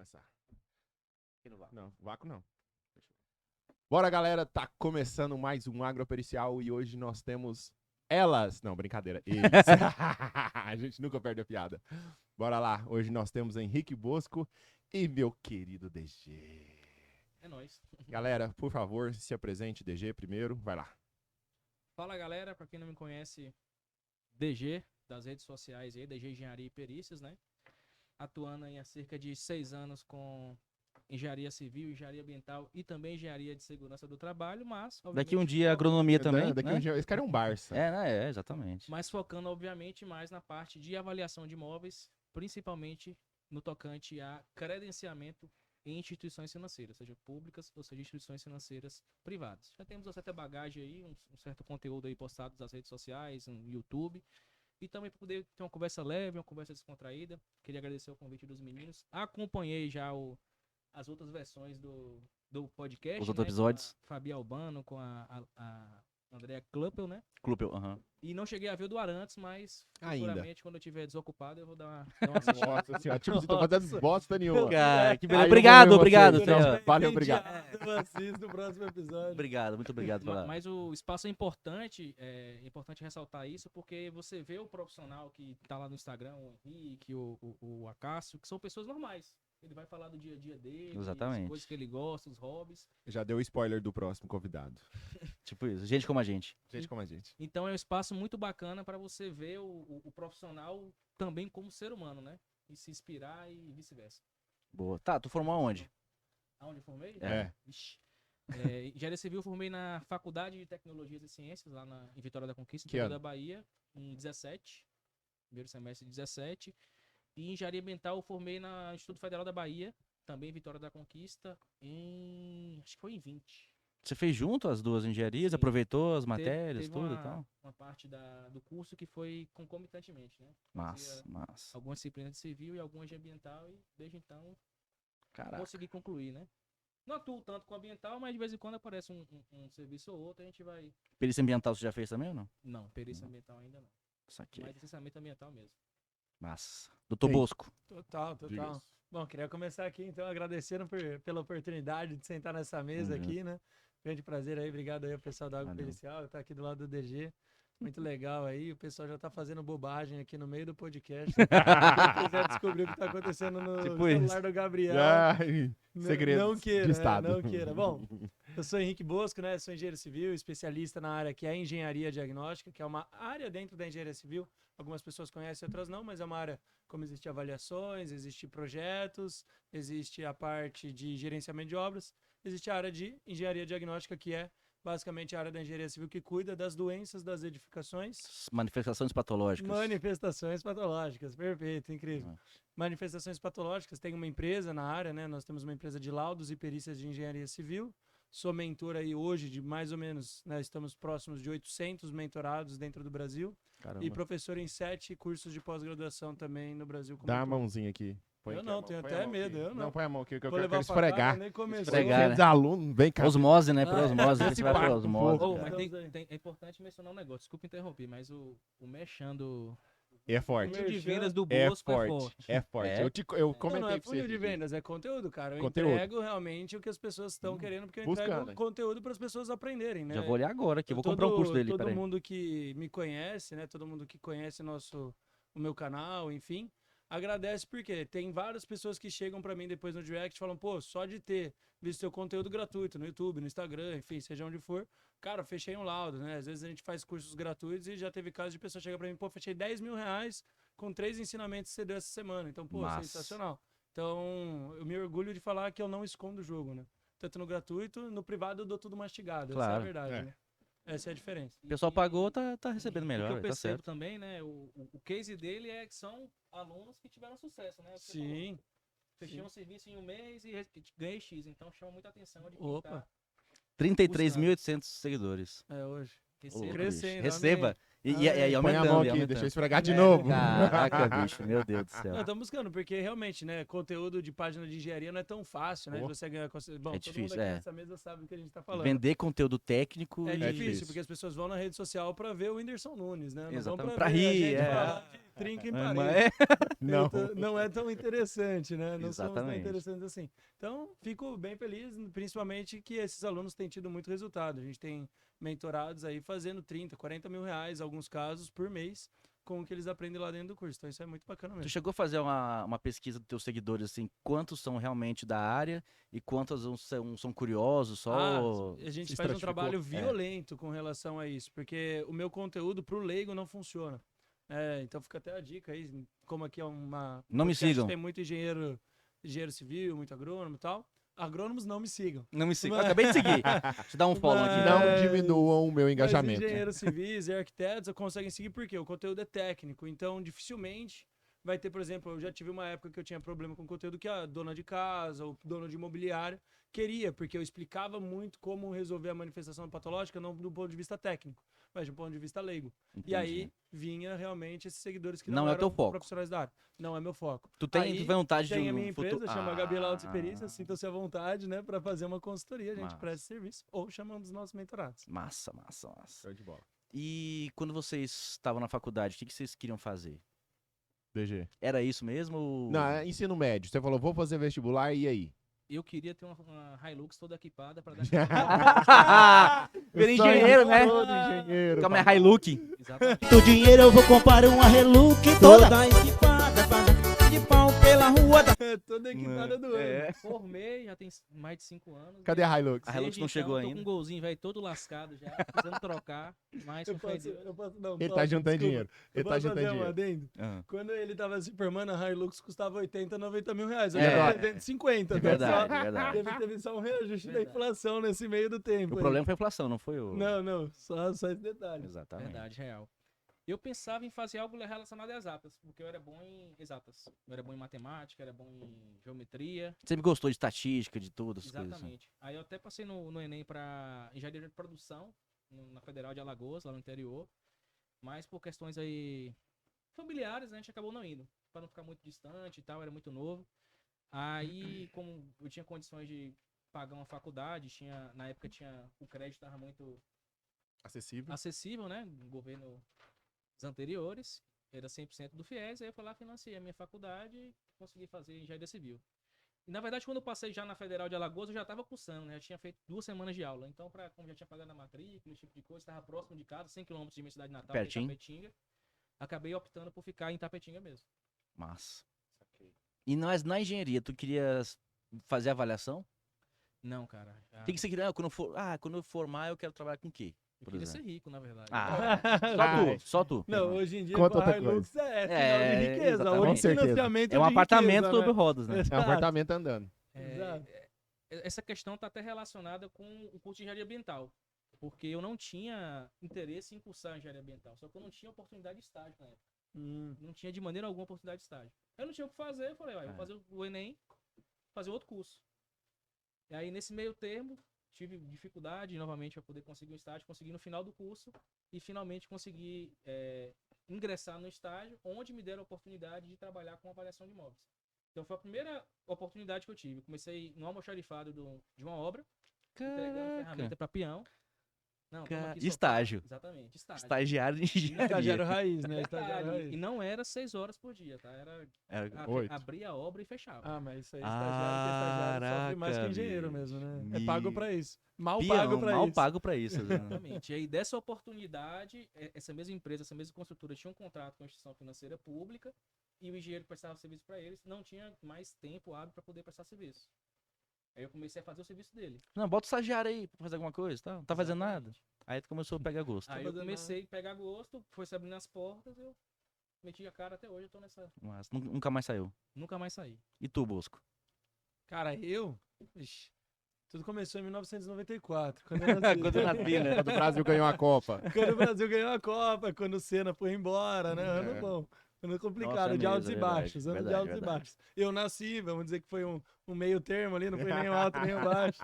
começar. Não, vácuo não. Bora, galera, tá começando mais um Agropericial e hoje nós temos elas. Não, brincadeira, eles. A gente nunca perde a piada. Bora lá, hoje nós temos Henrique Bosco e meu querido DG. É nóis. Galera, por favor, se apresente, DG, primeiro, vai lá. Fala, galera, pra quem não me conhece, DG, das redes sociais aí, DG Engenharia e Perícias, né? Atuando aí há cerca de 6 anos com engenharia civil, engenharia ambiental e também engenharia de segurança do trabalho, mas... Daqui um obviamente, dia agronomia também, Daqui né? um dia, esse cara é um Barça. Exatamente. mas focando, obviamente, mais na parte de avaliação de imóveis, principalmente no tocante a credenciamento em instituições financeiras, seja públicas ou seja instituições financeiras privadas. Já temos uma certa bagagem aí, um certo conteúdo aí postado nas redes sociais, no YouTube, e também para poder ter uma conversa leve, uma conversa descontraída. Queria agradecer o convite dos meninos. Acompanhei já as outras versões do podcast, Os outros né, episódios. com a Fabi Albano, com a Andrea Kluppel, né? Clube, aham. E não cheguei a ver o do Arantes, mas Ainda. futuramente, quando eu estiver desocupado, eu vou dar uma assistida. Nossa senhora, tipo, você tá fazendo bosta nenhuma. Cara, que Aí beleza. eu Obrigado, vou ver obrigado, vocês, Theo. então. Valeu, obrigado. Eu assisto o próximo episódio. Obrigado, muito obrigado pela... Mas o espaço é importante ressaltar isso, porque você vê o profissional que tá lá no Instagram, o Henrique, o Acácio, que são pessoas normais. Ele vai falar do dia a dia dele, Exatamente. as coisas que ele gosta, os hobbies. Já deu spoiler do próximo convidado. Tipo isso, gente como a gente. Gente como a gente. Então é um espaço muito bacana para você ver o profissional também como ser humano, né? E se inspirar e vice-versa. Boa. Tá, tu formou aonde? Aonde eu formei? É. Ixi. Engenharia Civil eu formei na Faculdade de Tecnologias e Ciências, lá em Vitória da Conquista, Que interior ano? da Bahia, em 17. Primeiro semestre de 17. E Engenharia Ambiental eu formei no Instituto Federal da Bahia, também em Vitória da Conquista, acho que foi em 20. Você fez junto as duas engenharias, Sim. aproveitou as matérias, Teve tudo e tal? uma parte do curso que foi concomitantemente, né? Massa, Fazia massa. algumas disciplinas de civil e algumas de ambiental, e desde então Caraca. consegui concluir, né? Não atuo tanto com ambiental, mas de vez em quando aparece um serviço ou outro, a gente vai... Perícia ambiental você já fez também ou não? Não, perícia ambiental ainda não. Saquei. Mas licenciamento ambiental mesmo. Massa. Doutor Sim. Bosco. Total. Diga-se. Bom, queria começar aqui, então, agradecendo pela oportunidade de sentar nessa mesa Uhum. aqui, né? Grande prazer aí, obrigado aí ao pessoal da Água Valeu. Pericial, tá aqui do lado do DG. Muito legal aí, o pessoal já tá fazendo bobagem aqui no meio do podcast. Quem quiser descobrir o que tá acontecendo no Tipo celular isso. do Gabriel, Ai, segredos não queira, de estado. não queira. Bom, eu sou Henrique Bosco, né? Sou engenheiro civil, especialista na área que é engenharia diagnóstica, que é uma área dentro da engenharia civil. Algumas pessoas conhecem, outras não, mas é uma área como existe avaliações, existe projetos, existe a parte de gerenciamento de obras, existe a área de engenharia diagnóstica, que é basicamente a área da engenharia civil que cuida das doenças das edificações. Manifestações patológicas. Manifestações patológicas, perfeito, incrível. Ah. Manifestações patológicas, tem uma empresa na área, né? Nós temos uma empresa de laudos e perícias de engenharia civil. Sou mentor aí hoje de mais ou menos, né? Estamos próximos de 800 mentorados dentro do Brasil. Caramba. E professor em 7 cursos de pós-graduação também no Brasil. como Dá um a todo. mãozinha aqui. Põe Eu aqui não, a mão, tenho põe até a mão medo, aqui. eu não. Não, põe a mão aqui, que eu Vou quero levar facada, esfregar. nem começou. Esfregar, Você é né? desaluno, vem cá. Osmose, né? Por Ah, osmose. é. a gente vai por Esse osmose. papo, Oh, mas Estamos aí. é importante mencionar um negócio, desculpa interromper, mas o mexendo É o forte. funil de vendas do É Bosco é forte. forte. É forte. É? Eu Não, comentei não é pra você. funil de esse dia. vendas, é conteúdo, cara. Eu Conteúdo. entrego realmente o que as pessoas estão querendo, porque eu Buscando, entrego né? conteúdo para as pessoas aprenderem, né? Já vou olhar agora aqui, vou Todo- comprar um curso dele, Todo peraí. mundo que me conhece, né? Todo mundo que conhece o meu canal, enfim, agradece porque tem várias pessoas que chegam pra mim depois no direct e falam, pô, só de ter visto seu conteúdo gratuito no YouTube, no Instagram, enfim, seja onde for, cara, fechei um laudo, né? Às vezes a gente faz cursos gratuitos e já teve casos de pessoa chegar pra mim, pô, fechei 10 mil reais com 3 ensinamentos que você deu essa semana. Então, pô, Massa. sensacional. Então, eu me orgulho de falar que eu não escondo o jogo, né? Tanto no gratuito, no privado eu dou tudo mastigado. Essa é a Claro. verdade, É. né? Essa é a diferença. O pessoal pagou, tá recebendo O melhor, que eu tá percebo certo. também, né? O case dele é que são alunos que tiveram sucesso, né? Você falou, Sim. fechei um serviço em um mês e ganhei X, então chama muita atenção de quem Opa. tá 33.800 seguidores. É hoje. Ô, recebendo. louco, Crescendo, bicho. Receba. E Amém. Põe aumentando, a mão e aqui, aumentando. deixa eu esfregar de É, novo. Caraca, bicho, meu Deus do céu. Não, estamos buscando, porque realmente, né, conteúdo de página de engenharia não é tão fácil, né, de Oh. você ganhar... Bom, É todo mundo difícil, aqui é. nessa mesa sabe do que a gente tá falando. Vender conteúdo técnico É e... difícil, difícil. porque as pessoas vão na rede social pra ver o Whindersson Nunes, né? Não vão Exatamente. pra Pra ver a rir, gente é. falar trinca em Mas parede. Não. Então, não é tão interessante, né? Não somos tão Exatamente. interessantes assim. Então, fico bem feliz, principalmente que esses alunos têm tido muito resultado. A gente tem mentorados aí fazendo 30, 40 mil reais, alguns casos, por mês, com o que eles aprendem lá dentro do curso. Então, isso é muito bacana Tu mesmo. chegou a fazer uma pesquisa dos teus seguidores, assim, quantos são realmente da área e quantos são curiosos só? A gente se faz um estratificou. trabalho violento com relação a isso, porque o meu conteúdo pro leigo não funciona. Então fica até a dica aí, como aqui é uma... Não me podcast, sigam. Tem muito engenheiro civil, muito agrônomo e tal. Agrônomos não me sigam. Não me siga. Mas- Eu acabei de seguir. Deixa eu dar um follow aqui. Não Mas- diminuam o meu Mas engajamento. engenheiros civis e arquitetos conseguem seguir porque o conteúdo é técnico, então dificilmente vai ter, por exemplo, eu já tive uma época que eu tinha problema com conteúdo que a dona de casa ou dono de imobiliária queria, porque eu explicava muito como resolver a manifestação patológica não do ponto de vista técnico, mas do ponto de vista leigo. E Entendi. aí vinha realmente esses seguidores que Não não é o eram teu foco. profissionais da área. Não é meu foco. Tu tem Aí vontade de tem a um minha empresa, futuro... chama Gabriela Autos e Ah, Perícia, sintam-se à vontade, né, para fazer uma consultoria, a gente Massa. presta serviço ou chamamos os nossos mentorados. Massa, massa, massa. Show de bola. E quando vocês estavam na faculdade, o que vocês queriam fazer? DG. Era isso mesmo? ou- Não, é ensino médio. Você falou, vou fazer vestibular, e aí? Eu queria ter uma Hilux toda equipada pra dar. Ver engenheiro, né? Todo engenheiro. Calma aí, Hilux. Exatamente. Do dinheiro eu vou comprar uma Reluc toda equipada pra de pau pela rua da... Toda equipada do ano. É. Formei, já tem mais de 5 anos. Cadê a Hilux? A Hilux Desde não chegou então, tô ainda. com um golzinho, velho, todo lascado já, precisando trocar, mas Eu com fé em posso, Deus. eu posso, não, Ele posso, tá juntando desculpa. dinheiro. Ele Eu tá posso juntando fazer um dinheiro. adendo? Ah, Quando ele tava se formando, a Hilux custava 80, 90 mil reais. É. Hoje ela tá 250. É tá? verdade, Só- é verdade. Teve só um reajuste da Verdade. inflação nesse meio do tempo. O aí. problema foi a inflação, não foi o... Não, só esse detalhe. Exatamente. Verdade, real. Eu pensava em fazer algo relacionado a exatas, porque eu era bom em exatas. Eu era bom em matemática, era bom em geometria. Sempre gostou de estatística, de tudo, essas coisas assim. Exatamente. Aí eu até passei no Enem para engenharia de produção, na Federal de Alagoas, lá no interior. Mas por questões aí familiares, né, a gente acabou não indo. Para não ficar muito distante e tal, era muito novo. Aí, como eu tinha condições de pagar uma faculdade, na época o crédito estava muito Acessível. acessível, né? No governo anteriores, era 100% do FIES, aí eu fui lá, financiei a minha faculdade e consegui fazer engenharia civil. E na verdade, quando eu passei já na Federal de Alagoas, eu já estava cursando, né? Eu tinha feito 2 semanas de aula. Então, como já tinha pagado a matrícula, esse tipo de coisa, estava próximo de casa, 100 km de minha cidade natal, que é Pertinho. Itapetinga. Acabei optando por ficar em Itapetinga mesmo. Massa. E na engenharia, tu querias fazer avaliação? Não, cara. O que você queria? Quando eu formar, eu quero trabalhar com o quê? Eu por queria exemplo? ser rico, na verdade. Ah, Vai. só tu. Não, hoje em dia, Conta com a outra Hilux é sinal É, de riqueza. exatamente. Hoje Com certeza. financiamento É um de apartamento riqueza, sobre né? rodas, né? É um Exato. apartamento andando. Exato. Essa questão está até relacionada com o curso de engenharia ambiental. Porque eu não tinha interesse em cursar engenharia ambiental. Só que eu não tinha oportunidade de estágio na época. Não tinha de maneira alguma oportunidade de estágio. Eu não tinha o que fazer, eu falei, vou fazer o Enem, fazer outro curso. E aí, nesse meio termo, tive dificuldade novamente para poder conseguir um estágio, consegui no final do curso e finalmente consegui ingressar no estágio, onde me deram a oportunidade de trabalhar com avaliação de imóveis. Então foi a primeira oportunidade que eu tive. Comecei no almoxarifado de uma obra, entregando ferramenta para peão. Não, toma aqui sua Estágio. parte. Exatamente, estágio. Estagiário de Estagiário engenharia. raiz, né? Detalhe, Estagiário raiz. e não era 6 horas por dia, tá? Era É, 8. abrir a obra e fechava. Ah, mas isso aí, estagiário sofre mais que Caraca, engenheiro bicho. mesmo, né? Me- É pago pra isso. Mal peão, pago pra mal isso. pago pra isso. né? Exatamente. E aí, dessa oportunidade, essa mesma empresa, essa mesma construtora tinha um contrato com a instituição financeira pública e o engenheiro que prestava serviço para eles não tinha mais tempo hábil para poder prestar serviço. Aí eu comecei a fazer o serviço dele. Não, bota o estagiário aí pra fazer alguma coisa, tá? Não tá fazendo nada. Exatamente. Aí tu começou a pegar gosto. Aí eu fazendo comecei a pegar gosto, foi se abrindo as portas, eu meti a cara até hoje, eu tô nessa. Mas nunca mais saiu. Nunca mais saí. E tu, Bosco? Cara, Ixi, tudo começou em 1994, quando eu nasci. Quando eu nasci, né? Quando o Brasil ganhou a Copa. Quando o Brasil ganhou a Copa, quando o Senna foi embora, né? É. Ano bom. Ano complicado, Nossa, é de altos e mesmo, é verdade, baixos. Ano de verdade, altos e verdade. baixos. Eu nasci, vamos dizer que foi um meio termo ali, não foi nem o alto nem o baixo.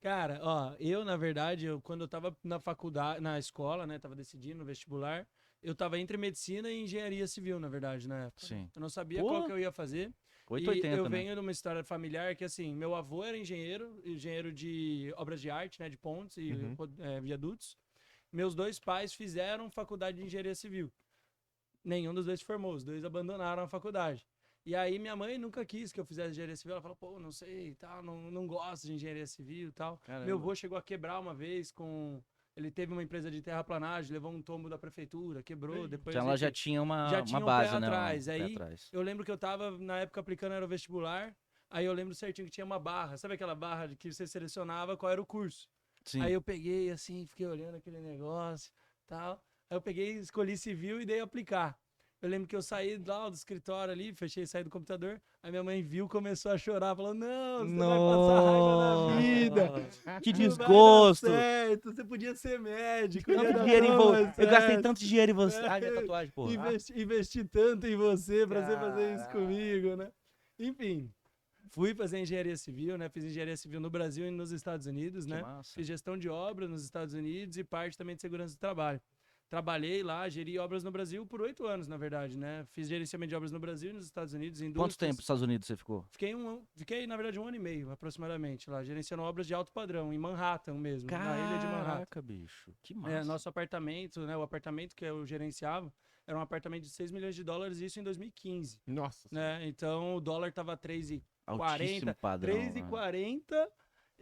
Cara, ó, na verdade, quando eu tava na faculdade, na escola, né, tava decidindo no vestibular, eu tava entre medicina e engenharia civil, na verdade, na época. Sim. Eu não sabia Pô. qual que eu ia fazer. E 880, eu né? venho de uma história familiar que, assim, meu avô era engenheiro de obras de arte, né, de pontes e Uhum. viadutos. Meus 2 pais fizeram faculdade de engenharia civil. Nenhum dos dois se formou, os dois abandonaram a faculdade. E aí minha mãe nunca quis que eu fizesse engenharia civil. Ela falou, pô, não sei e tal, não gosto de engenharia civil e tal. Caramba. Meu avô chegou a quebrar uma vez com... Ele teve uma empresa de terraplanagem, levou um tombo da prefeitura, quebrou, depois... Então ela já tinha uma um base, pé né? atrás. Um pé Aí atrás. eu lembro que eu tava, na época, aplicando aerovestibular. Aí eu lembro certinho que tinha uma barra. Sabe aquela barra de que você selecionava qual era o curso? Sim. Aí eu peguei assim, fiquei olhando aquele negócio e tal. Aí eu peguei, escolhi civil e dei aplicar. Eu lembro que eu saí lá do escritório ali, fechei e saí do computador. Aí minha mãe viu, começou a chorar, falou, não, você vai passar raiva na vida. Que Não vai dar desgosto. certo, você podia ser médico. ia Tanto dar dinheiro em tão você. mais Eu gastei certo. tanto dinheiro em você. É. Ai, minha tatuagem, porra. Investi tanto em você pra você fazer isso Caraca. comigo, né? Enfim, fui fazer engenharia civil, né? Fiz engenharia civil no Brasil e nos Estados Unidos, Que né? massa. Fiz gestão de obras nos Estados Unidos e parte também de segurança do trabalho. Trabalhei lá, geri obras no Brasil por 8 anos, na verdade, né? Fiz gerenciamento de obras no Brasil e nos Estados Unidos. Quanto tempo nos Estados Unidos você ficou? Fiquei, na verdade, 1 ano e meio, aproximadamente, lá, gerenciando obras de alto padrão, em Manhattan mesmo, na ilha de Manhattan. Caraca, bicho. Que massa. Nosso apartamento, né? O apartamento que eu gerenciava era um apartamento de 6 milhões de dólares, isso em 2015, Nossa. né? Então o dólar tava 3,40, Altíssimo padrão. 3,40.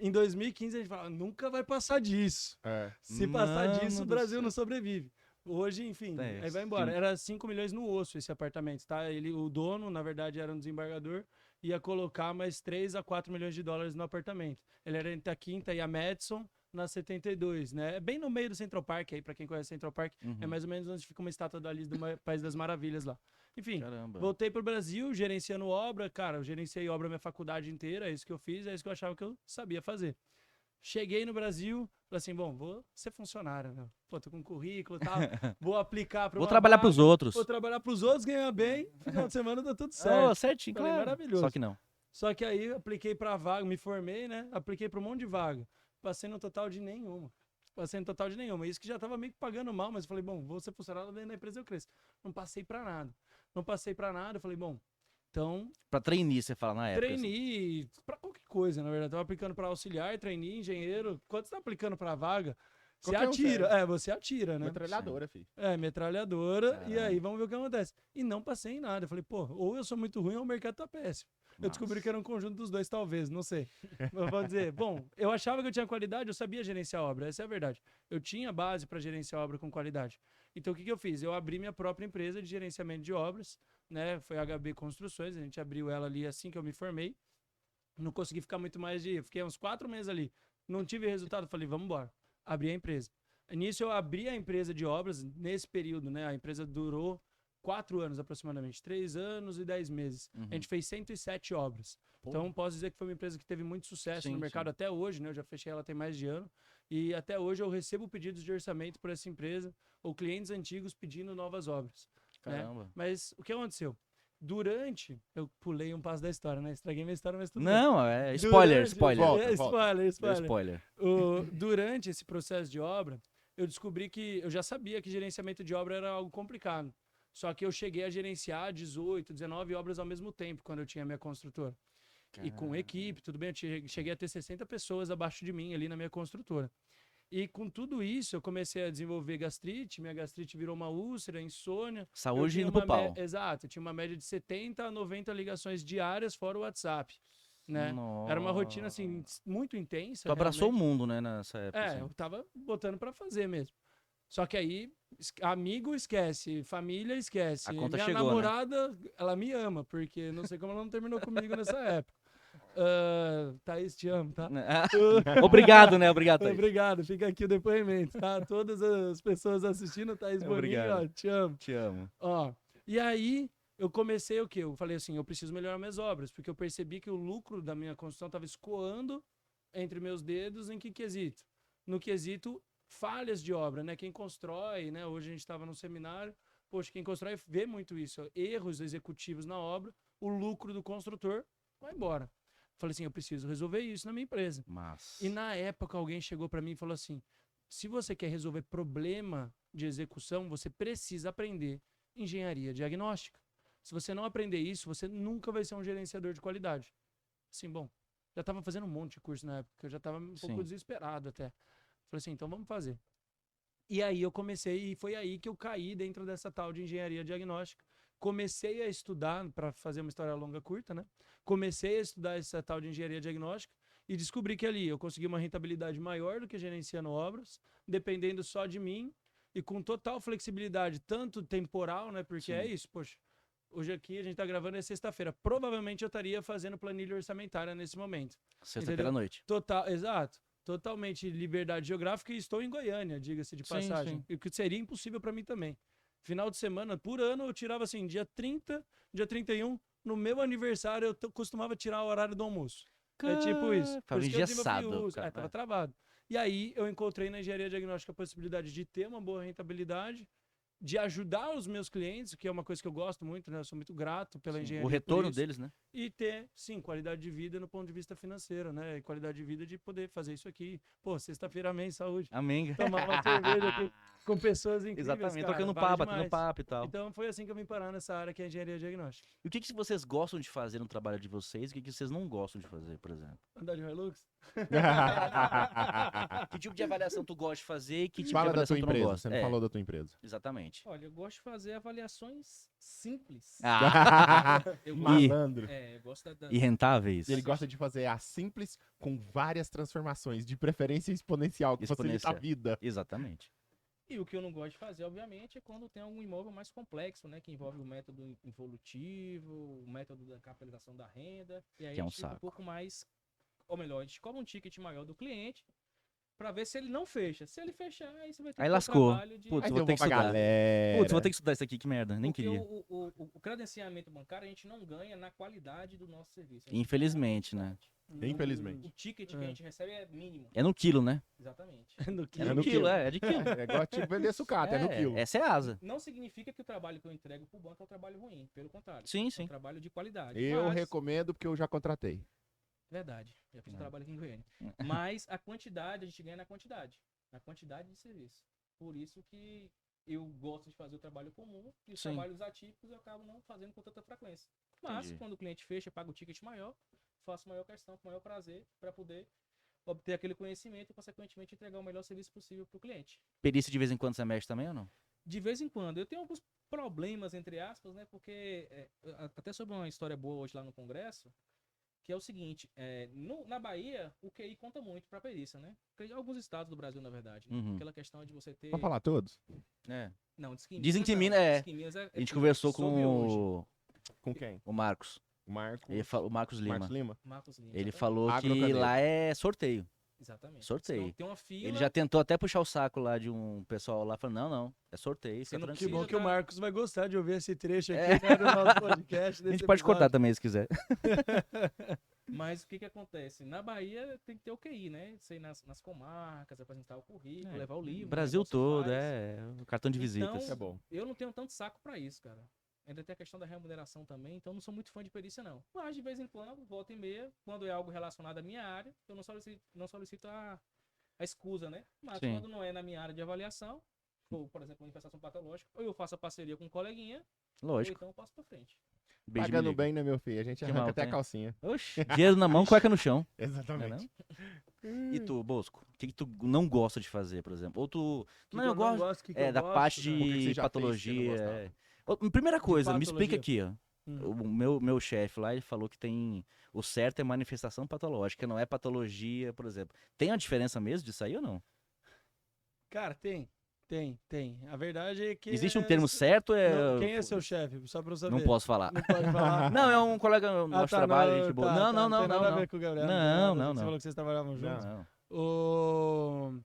Em 2015 a gente falava, nunca vai passar disso. É. Se passar Mano disso, o do Brasil céu. não sobrevive. Hoje, enfim, É, aí vai embora. Era 5 milhões no osso esse apartamento, tá? O dono, na verdade, era um desembargador, ia colocar mais 3 a 4 milhões de dólares no apartamento. Ele era entre a Quinta e a Madison, na 72, né? É bem no meio do Central Park, aí pra quem conhece Central Park, Uhum. é mais ou menos onde fica uma estátua da Alice do País das Maravilhas lá. Enfim, Caramba. voltei pro Brasil, gerenciando obra. Cara, eu gerenciei obra minha faculdade inteira, é isso que eu fiz, é isso que eu achava que eu sabia fazer. Cheguei no Brasil, falei assim, bom, vou ser funcionário, né? Pô, tô com currículo e tal, vou aplicar pra Vou uma trabalhar vaga, pros outros. Vou trabalhar pros outros, ganhar bem, final de semana tá tudo certo. Oh, certinho, Falei, claro. maravilhoso. Só que não. Só que aí apliquei pra vaga, me formei, né? Apliquei pra um monte de vaga. Passei no total de nenhuma. Isso que já tava meio que pagando mal, mas eu falei, bom, vou ser funcionário dentro da empresa, eu cresço. Não passei pra nada. Eu falei, bom, então Pra trainee, você fala na época. assim. trainee pra qualquer coisa, na verdade. Tava aplicando pra auxiliar, trainee, engenheiro. Quando você tá aplicando pra vaga, você Qualquer um atira. serve. Você atira, né? Metralhadora, filho. Metralhadora. E Caramba. aí, vamos ver o que acontece. E não passei em nada. Eu falei, pô, ou eu sou muito ruim ou o mercado tá péssimo. Eu descobri que era um conjunto dos dois, talvez, não sei. Mas vou dizer, bom, eu achava que eu tinha qualidade, eu sabia gerenciar obra, essa é a verdade. Eu tinha base para gerenciar obra com qualidade. Então, o que eu fiz? Eu abri minha própria empresa de gerenciamento de obras, né? Foi a HB Construções, a gente abriu ela ali assim que eu me formei. Não consegui ficar muito mais de... Fiquei uns 4 meses ali. Não tive resultado, falei, vamos embora. Abri a empresa. Nisso, eu abri a empresa de obras, nesse período, né? A empresa durou 4 anos aproximadamente, 3 anos e 10 meses. Uhum. A gente fez 107 obras. Então, posso dizer que foi uma empresa que teve muito sucesso Sim, no mercado sim. até hoje, né? Eu já fechei ela tem mais de ano. E até hoje eu recebo pedidos de orçamento por essa empresa ou clientes antigos pedindo novas obras. Né? Caramba. Mas o que aconteceu? Eu pulei um passo da história, né? Estraguei minha história, mas tudo bem. Não, é spoiler, Durante- spoiler. Volta, É, volta. Deu spoiler. spoiler. Durante esse processo de obra, eu descobri que eu já sabia que gerenciamento de obra era algo complicado. Só que eu cheguei a gerenciar 18, 19 obras ao mesmo tempo quando eu tinha minha construtora. E com equipe, tudo bem, eu cheguei a ter 60 pessoas abaixo de mim ali na minha construtora. E com tudo isso, eu comecei a desenvolver gastrite, minha gastrite virou uma úlcera, insônia. Eu Saúde tinha indo pro uma pau. Exato, eu tinha uma média de 70 a 90 ligações diárias fora o WhatsApp, né? Era uma rotina, assim, muito intensa. Tu abraçou o realmente. mundo, né, nessa época. assim. Eu tava botando pra fazer mesmo. Só que aí, amigo esquece, família esquece. A conta Minha chegou, né? namorada, ela me ama, porque não sei como ela não terminou comigo nessa época. Thaís, te amo, tá? Obrigado, né? Obrigado, Thaís. Obrigado, fica aqui o depoimento, tá? Todas as pessoas assistindo, Thaís Boninho, Obrigado. ó, te amo. Te amo. Ó, e aí eu comecei o quê? Eu falei assim, eu preciso melhorar minhas obras, porque eu percebi que o lucro da minha construção estava escoando entre meus dedos em que quesito? No quesito falhas de obra, né? Quem constrói, né? Hoje a gente estava num seminário, poxa, quem constrói vê muito isso, ó, erros executivos na obra, o lucro do construtor vai embora. Falei assim, eu preciso resolver isso na minha empresa. Mas... E na época alguém chegou para mim e falou assim, se você quer resolver problema de execução, você precisa aprender engenharia diagnóstica. Se você não aprender isso, você nunca vai ser um gerenciador de qualidade. Assim, bom, já estava fazendo um monte de curso na época, eu já estava um pouco Sim. desesperado até. Falei assim, então vamos fazer. E aí eu comecei, e foi aí que eu caí dentro dessa tal de engenharia diagnóstica. Comecei a estudar, para fazer uma história longa curta, né? Comecei a estudar essa tal de engenharia diagnóstica e descobri que ali eu consegui uma rentabilidade maior do que gerenciando obras, dependendo só de mim e com total flexibilidade, tanto temporal, né? Porque é isso, poxa. Hoje aqui a gente tá gravando, é sexta-feira. Provavelmente eu estaria fazendo planilha orçamentária nesse momento. Sexta-feira à noite. Total, exato. Totalmente liberdade geográfica e estou em Goiânia, diga-se de passagem. Sim. O que seria impossível para mim também. Final de semana, por ano, eu tirava assim, dia 30, dia 31, no meu aniversário eu costumava tirar o horário do almoço. É tipo isso. Tava Por isso que eu engessado. tava travado. E aí eu encontrei na engenharia diagnóstica a possibilidade de ter uma boa rentabilidade, de ajudar os meus clientes, que é uma coisa que eu gosto muito, né? Eu sou muito grato pela engenharia. O retorno deles, né? E ter, sim, qualidade de vida no ponto de vista financeiro, né? E qualidade de vida de poder fazer isso aqui. Pô, sexta-feira, amém, saúde. Amém. Tomar uma cerveja aqui com pessoas incríveis, Exatamente, cara, trocando vale papo, demais. batendo papo e tal. Então foi assim que eu vim parar nessa área que é a engenharia diagnóstica. E o que vocês gostam de fazer no trabalho de vocês e o que vocês não gostam de fazer, por exemplo? Andar de Hilux? Que tipo de avaliação tu gosta de fazer e que tipo Fala de da avaliação tua tu não empresa, gosta? você não falou da tua empresa. Exatamente. Olha, eu gosto de fazer avaliações simples. Ah, Eu E- gosto, Malandro. eu gosto da... e rentáveis. Ele gosta de fazer a simples com várias transformações, de preferência exponencial, que facilita a Exponencial. vida. Exatamente. E o que eu não gosto de fazer, obviamente, é quando tem algum imóvel mais complexo, né? Que envolve o método evolutivo, o método da capitalização da renda. E aí Que é a um gente fica saco. um pouco mais... Ou melhor, a gente cobra um ticket maior do cliente pra ver se ele não fecha. Se ele fechar, aí você vai ter Aí que ter o lascou. trabalho de... Putz, Aí vou eu ter vou que pra estudar. galera. Putz, vou ter que estudar isso aqui, que merda. Nem Porque queria. o credenciamento bancário a gente não ganha na qualidade do nosso serviço. A gente Infelizmente, ganha na né? quantidade. Infelizmente. O ticket que a gente recebe é mínimo. É no quilo, né? Exatamente. No É que? no no quilo, quilo. é de quilo. É igual tipo vender sucata, é no quilo. Essa é a asa. Não significa que o trabalho que eu entrego pro banco é um trabalho ruim. Pelo contrário. Sim, É um sim. trabalho de qualidade. Eu Mas- recomendo porque eu já contratei. Verdade. Já fiz É. trabalho aqui em Goiânia. Mas a quantidade, a gente ganha na quantidade. Na quantidade de serviço. Por isso que eu gosto de fazer o trabalho comum e os Sim. trabalhos atípicos eu acabo não fazendo com tanta frequência. Mas Entendi. quando o cliente fecha, paga o ticket maior, faço maior questão, com maior prazer, para poder obter aquele conhecimento e, consequentemente, entregar o melhor serviço possível para o cliente. Perícia de vez em quando você mexe também ou não? De vez em quando. Eu tenho alguns problemas, entre aspas, né? Porque, até sobre uma história boa hoje lá no Congresso, que é o seguinte, na Bahia, o QI conta muito para perícia, né? Porque alguns estados do Brasil, na verdade, né? Uhum. Aquela questão de você ter... Vamos falar todos? É. Não, diz que Dizem que não. Minas- Diz que Minas A gente conversou com soube hoje. Com quem? o Marcos. O Marco. O Marcos Lima. Marcos Lima? Marcos Lima. Ele exatamente. falou que Agrocadeiro. lá é sorteio. Exatamente. Sorteio. Senão tem uma fila... Ele já tentou até puxar o saco lá de um pessoal lá, falando, não, é sorteio, Você fica não Que tranquilo. bom que o Marcos vai gostar de ouvir esse trecho aqui É. né, do nosso podcast. A desse gente pode cortar episódio. também, se quiser. Mas o que acontece? Na Bahia tem que ter o QI, né? Você ir nas comarcas, apresentar o currículo, levar o livro. Brasil né, igual você todo, faz. o cartão de visitas. Então, É bom. Eu não tenho tanto saco pra isso, cara. Ainda tem a questão da remuneração também, então não sou muito fã de perícia, não. Mas de vez em quando, volta e meia, quando é algo relacionado à minha área, eu não solicito a escusa, né? Mas Sim. quando não é na minha área de avaliação, ou, por exemplo, manifestação patológica, ou eu faço a parceria com um coleguinha, ou Lógico. então eu passo pra frente. Beijo, Pagando me liga. bem, né, meu filho? A gente Que arranca mal até a tem? calcinha. Oxi, dinheiro na mão, cueca no chão. Não é Exatamente. não? E tu, Bosco? O que tu não gosta de fazer, por exemplo? Ou tu... Que não, que eu gosto... gosto, que eu da gosto, parte cara? Por que que de você já fez que você não patologia. gostava? Primeira coisa, me explica patologia? aqui, ó. Hum. O meu chefe lá, ele falou que tem... O certo é manifestação patológica, não é patologia, por exemplo. Tem a diferença mesmo disso aí ou não? Cara, tem. A verdade é que... Existe um termo certo? Não, quem é seu chefe? Só pra eu saber. Não posso falar. Não pode falar. Não, é um colega nosso trabalho, gente boa. Não, não, Não tem nada a não. ver com o Gabriel. Não, tem nada a ver. não, Você não. falou que vocês trabalhavam juntos. Não.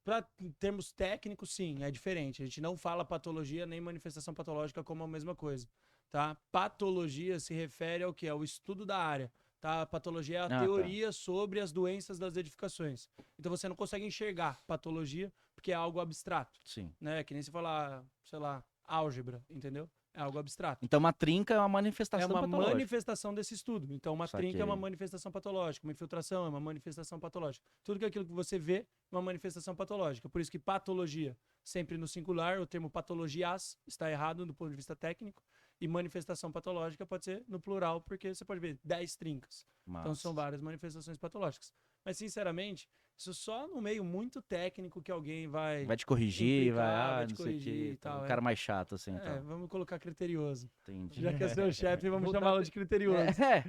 Para termos técnicos, sim, é diferente. A gente não fala patologia nem manifestação patológica como a mesma coisa, tá? Patologia se refere ao que é o estudo da área, tá? Patologia é a tá. teoria sobre as doenças das edificações. Então você não consegue enxergar patologia porque é algo abstrato, Sim. né? Que nem se falar, sei lá, álgebra, entendeu? É algo abstrato. Então uma trinca é uma É manifestação uma patológica. manifestação desse estudo. Então, uma trinca é uma Saquei. manifestação patológica, uma infiltração é uma manifestação patológica. Tudo que aquilo que você vê é uma manifestação patológica. Por isso que patologia, sempre no singular, o termo patologias está errado do ponto de vista técnico, e manifestação patológica pode ser no plural, porque você pode ver 10 trincas. Então, Massa. são várias manifestações patológicas. Mas, sinceramente, Isso só no meio muito técnico que alguém vai Vai te corrigir, implicar, vai, te não sei o corrigir quê. e tal, Um cara mais chato, assim, É, então. vamos colocar criterioso. Entendi. Já que é seu chefe, vamos Vou chamá-lo dar- de criterioso. É.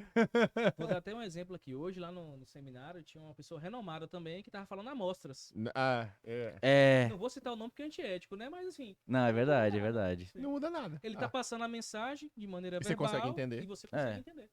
Vou dar até um exemplo aqui. Hoje, lá no seminário, tinha uma pessoa renomada também que tava falando amostras. É. Não vou citar o nome porque é antiético, né? Mas assim, Não, é verdade, é verdade. Não muda nada. ele tá passando a mensagem de maneira E você verbal consegue entender. e você consegue É. entender.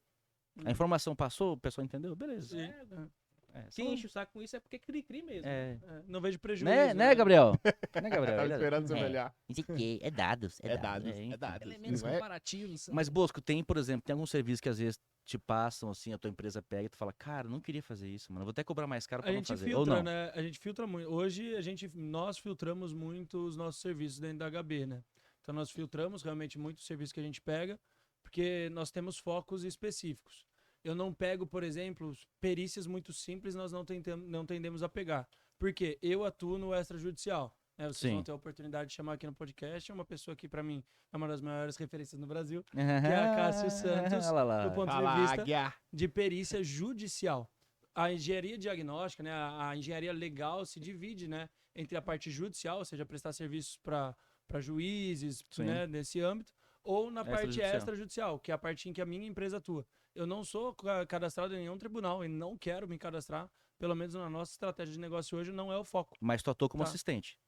A informação passou, o pessoal entendeu? Beleza. Sim. É, Quem enche o saco com isso é porque cri-cri mesmo. É. Não vejo prejuízo. Né, Gabriel? Né, Gabriel? Tava Ele- esperando você É. olhar. Isso aqui é dados. É dados, enfim. é dados. Elementos Não é? comparativos. Mas, Bosco, tem, por exemplo, tem alguns serviços que às vezes te passam, assim, a tua empresa pega e tu fala, cara, não queria fazer isso, mano. Vou até cobrar mais caro pra A não gente fazer. Ou filtra, não. né? A gente filtra muito. Hoje, nós filtramos muito os nossos serviços dentro da HB, né? Então, nós filtramos realmente muito o serviço que a gente pega, porque nós temos focos específicos. Eu não pego, por exemplo, perícias muito simples, nós não tendemos a pegar. Porque eu atuo no extrajudicial. Né? Vocês Sim. vão ter a oportunidade de chamar aqui no podcast uma pessoa que, para mim, é uma das maiores referências no Brasil, que é a Cássio Santos, Olha lá. do ponto Fala, de vista águia. de perícia judicial. A engenharia diagnóstica, né, a engenharia legal se divide, né, entre a parte judicial, ou seja, prestar serviços para juízes, Sim. né, nesse âmbito, ou na parte Extrajudicial. extrajudicial, que é a parte em que a minha empresa atua. Eu não sou cadastrado em nenhum tribunal e não quero me cadastrar, pelo menos na nossa estratégia de negócio hoje não é o foco, Mas tu atua como Tá. assistente.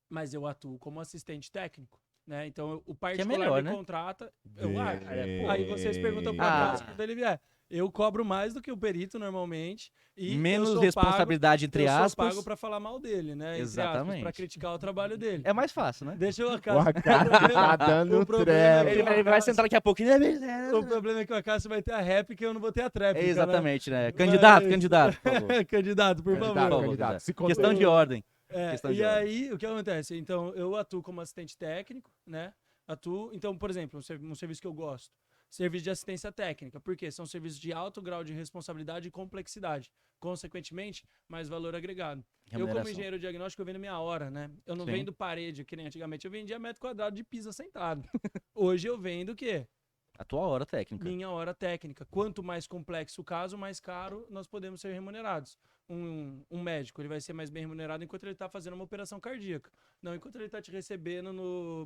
mas eu atuo como assistente técnico. Né? Então, o particular melhor, me né? contrata, eu acho. É. Aí vocês perguntam pra Ah. Cássio, quando ele vier. Eu cobro mais do que o perito normalmente. E Menos eu sou responsabilidade, entre pago, eu sou aspas. pago pra falar mal dele, né? entre aspas, Exatamente. pra criticar o trabalho dele. É mais fácil, né? Deixa eu O Acácio. Acácio tá dando O problema é trela. que Ele vai sentar daqui a pouquinho. O problema é que o Acácio vai ter a réplica e eu não vou ter a tréplica. Exatamente, né? Candidato, Mas- candidato, por favor. Né? Candidato, por Candidato, favor. favor, candidato. Se Questão de ordem. É, Questão de e ordem. aí, o que acontece? Então, eu atuo como assistente técnico, né? Então, por exemplo, um serviço que eu gosto. Serviço de assistência técnica. Por quê? São serviços de alto grau de responsabilidade e complexidade. Consequentemente, mais valor agregado. Eu, como Remuneração. engenheiro diagnóstico, eu vendo minha hora, né? Eu não Sim. vendo parede, que nem antigamente. Eu vendia metro quadrado de piso sentado. Hoje eu vendo o quê? A tua hora técnica. Minha hora técnica. Quanto mais complexo o caso, mais caro nós podemos ser remunerados. Um médico, ele vai ser mais bem remunerado enquanto ele está fazendo uma operação cardíaca. Não enquanto ele está te recebendo,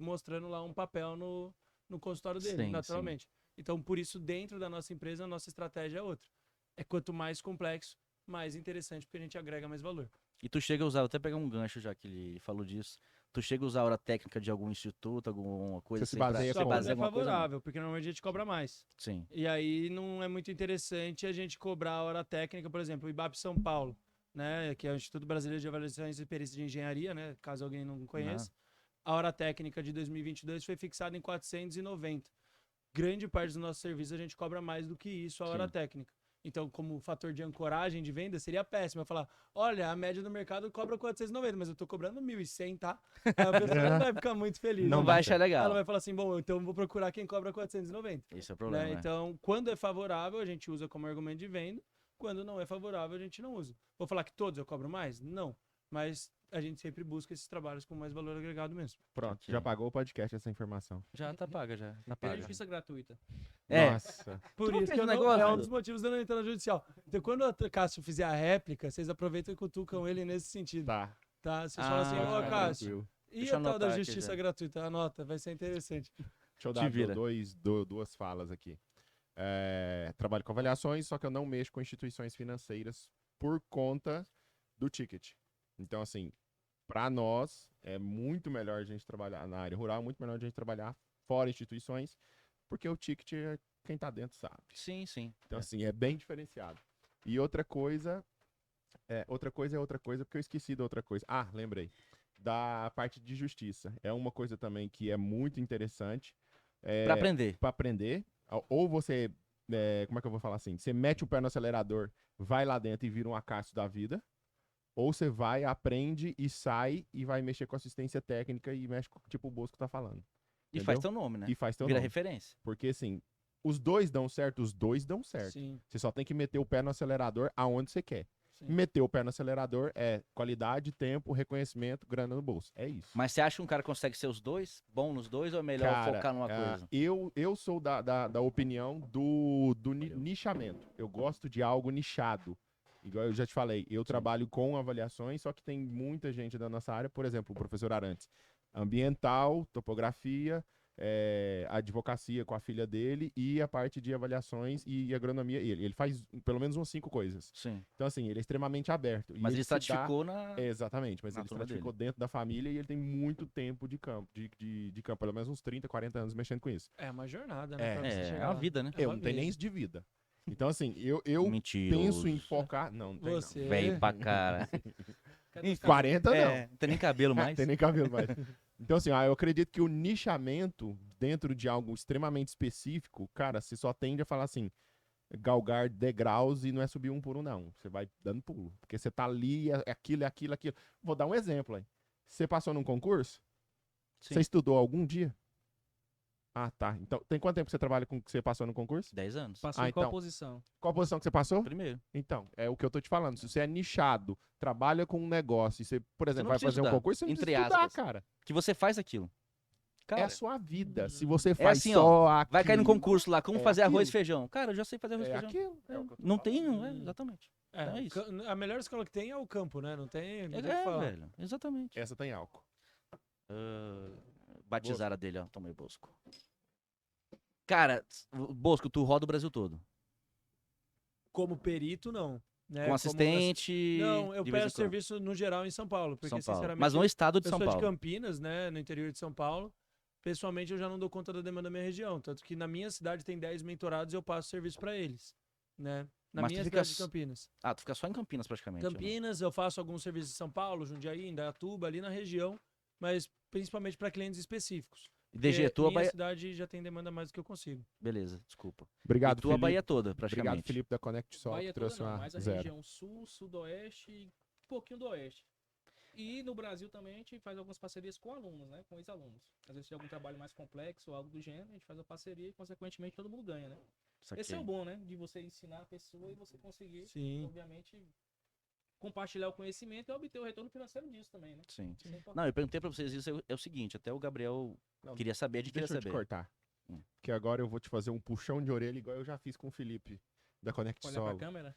mostrando lá um papel no consultório dele, Sim, naturalmente. Então, por isso, dentro da nossa empresa, a nossa estratégia é outra. É quanto mais complexo, mais interessante, porque a gente agrega mais valor. E tu chega a usar, vou até pegar um gancho já que ele falou disso. Tu chega a usar a hora técnica de algum instituto, alguma coisa Você se assim? baseia Só com- quando baseia é alguma coisa, não? favorável, porque normalmente a gente cobra mais. Sim. E aí não é muito interessante a gente cobrar a hora técnica, por exemplo, o IBAP São Paulo, né, que é o Instituto Brasileiro de Avaliações e Perícia de Engenharia, né, caso alguém não conheça. A hora técnica de 2022 foi fixada em 490. Grande parte dos nossos serviços a gente cobra mais do que isso a hora Sim. técnica. Então, como fator de ancoragem de venda, seria péssimo eu falar, olha, a média do mercado cobra 490, mas eu tô cobrando 1.100, tá? Aí a pessoa não vai ficar muito feliz. Não né? vai achar legal. Ela vai falar assim, bom, então eu vou procurar quem cobra 490. Esse é o Né? problema. né? Então, quando é favorável, a gente usa como argumento de venda. Quando não é favorável, a gente não usa. Vou falar que todos eu cobro mais? Não. Mas a gente sempre busca esses trabalhos com mais valor agregado mesmo. Pronto, Ok. já pagou o podcast essa informação. Já tá paga, já. Tá É paga. justiça gratuita. É. Nossa. Por não isso fez que eu um não, negócio? é um dos motivos de eu não entrar na judicial. Então, quando o Cássio fizer a réplica, vocês aproveitam e cutucam ele nesse sentido. Tá. Tá? Vocês falam assim, Ah, ô Cássio, Tranquilo. e Deixa eu a tal da anotar aqui justiça já. gratuita? Anota, vai ser interessante. Deixa eu Te dar vira. duas falas aqui. Trabalho com avaliações, só que eu não mexo com instituições financeiras por conta do ticket. Então, assim, para nós, é muito melhor a gente trabalhar na área rural, muito melhor a gente trabalhar fora instituições, porque o ticket, quem tá dentro sabe. Sim, sim. Então, assim, é bem diferenciado. E outra coisa, porque eu esqueci da outra coisa. Ah, lembrei. Da parte de justiça. É uma coisa também que é muito interessante. Pra aprender. Pra aprender. Ou você, como é que eu vou falar assim? Você mete o pé no acelerador, vai lá dentro e vira um Acácio da vida. Ou você vai, aprende e sai e vai mexer com assistência técnica e mexe com tipo o Bosco tá falando. E Entendeu? faz teu nome, né? E faz teu Vira nome. referência. Porque assim, os dois dão certo. Sim, Você só tem que meter o pé no acelerador aonde você quer. sim. Meter o pé no acelerador é qualidade, tempo, reconhecimento, grana no bolso. É isso. Mas você acha que um cara consegue ser os dois? Bom nos dois ou é melhor Cara, focar numa coisa? Eu sou da opinião do nichamento. Eu gosto de algo nichado. igual eu já te falei, eu trabalho com avaliações, só que tem muita gente da nossa área, por exemplo, o professor Arantes, ambiental, topografia, advocacia com a filha dele e a parte de avaliações e agronomia. Ele faz pelo menos umas 5 coisas. Sim. Então, assim, ele é extremamente aberto. Mas ele se dá- estratificou na... Exatamente, mas na ele turma estratificou dele. dentro da família e ele tem muito tempo de campo, de campo, pelo menos uns 30, 40 anos mexendo com isso. É uma jornada, né? É. pra você É chegar a lá. vida, né? Eu uma não tenho vida. nem isso de vida. Então, assim, eu Mentiroso. penso em focar... Não tem Você. Velho pra cara. Cadê os não. 40 não. É, não tem nem cabelo mais. Tem nem cabelo mais. Então, assim, eu acredito que o nichamento dentro de algo extremamente específico, cara, você só tende a falar assim, galgar degraus e não é subir um por um, não. Você vai dando pulo. Porque você tá ali, é aquilo, é aquilo, é aquilo. Vou dar um exemplo aí. Você passou num concurso? Sim. Você estudou algum dia? Ah, tá. Então, tem quanto tempo que você trabalha com que você passou no concurso? 10 anos. Passou Ah, em qual então. posição? Qual posição que você passou? Primeiro. Então, é o que eu tô te falando. Se você é nichado, trabalha com um negócio e você, por exemplo, não vai precisa fazer um estudar, concurso, você não entre precisa estudar, aspas. cara. Que você faz aquilo. Cara, É a sua vida. Se você faz assim, só aquilo... vai cair no concurso lá, como é fazer arroz e aquilo. feijão. Cara, eu já sei fazer arroz e É feijão. aquilo. É o que eu tô Não falando. tem, não é? Exatamente. É isso. A melhor escola que tem é o campo, né? Não tem o que É, falar. velho. Exatamente. Essa tem álcool. Batizaram a dele, ó. Toma aí, Bosco. Cara, Bosco, tu roda o Brasil todo. Como perito, não. Né? Com assistente. Não, eu de vez em peço quando. serviço no geral em São Paulo. Porque, São Paulo. sinceramente, Mas no estado de eu São sou de Paulo. Campinas, né? No interior de São Paulo. Pessoalmente, eu já não dou conta da demanda da minha região. Tanto que na minha cidade tem 10 mentorados e eu passo serviço para eles. Né? Na Mas tu minha fica cidade de Campinas. Ah, tu fica só em Campinas praticamente. né? Campinas, eu faço alguns serviços em São Paulo, Jundiaí, Indaiatuba, ali na região. Mas principalmente para clientes específicos. E DG, tua minha Bahia. cidade já tem demanda mais do que eu consigo. Beleza, desculpa. Obrigado, E tua Felipe. Bahia toda, Obrigado, praticamente. Felipe da Connect Sol, Bahia que toda trouxe não, uma mas a zero. região sul, sudoeste e um pouquinho do oeste. E no Brasil também a gente faz algumas parcerias com alunos, né? Com ex-alunos. Às vezes tem algum trabalho mais complexo ou algo do gênero, a gente faz a parceria e, consequentemente, todo mundo ganha, né? Saquei. Esse é o bom, né? De você ensinar a pessoa e você conseguir, Sim. obviamente, compartilhar o conhecimento e obter o retorno financeiro disso também, né? Sim. Isso é importante. Não, eu perguntei pra vocês isso, é o seguinte, até o Gabriel Não, queria saber, a gente queria Deixa eu te saber. cortar. Que agora eu vou te fazer um puxão de orelha, igual eu já fiz com o Felipe da Connect Olha pra Solo. câmera.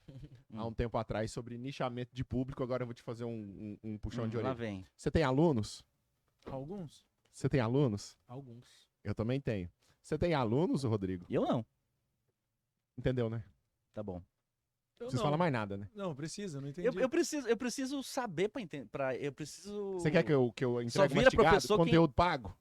Há um tempo atrás, sobre nichamento de público, agora eu vou te fazer um puxão de Lá orelha. vem. Você tem alunos? Alguns? Você tem alunos? Alguns. Eu também tenho. Você tem alunos, Rodrigo? E eu não. Entendeu, né? Tá bom. Eu Não precisa não. falar mais nada, né? Não, precisa, não entendi. Eu preciso saber pra entender. Eu preciso. Você quer que eu Só entregue vira mastigado? professor quem- Conteúdo pago?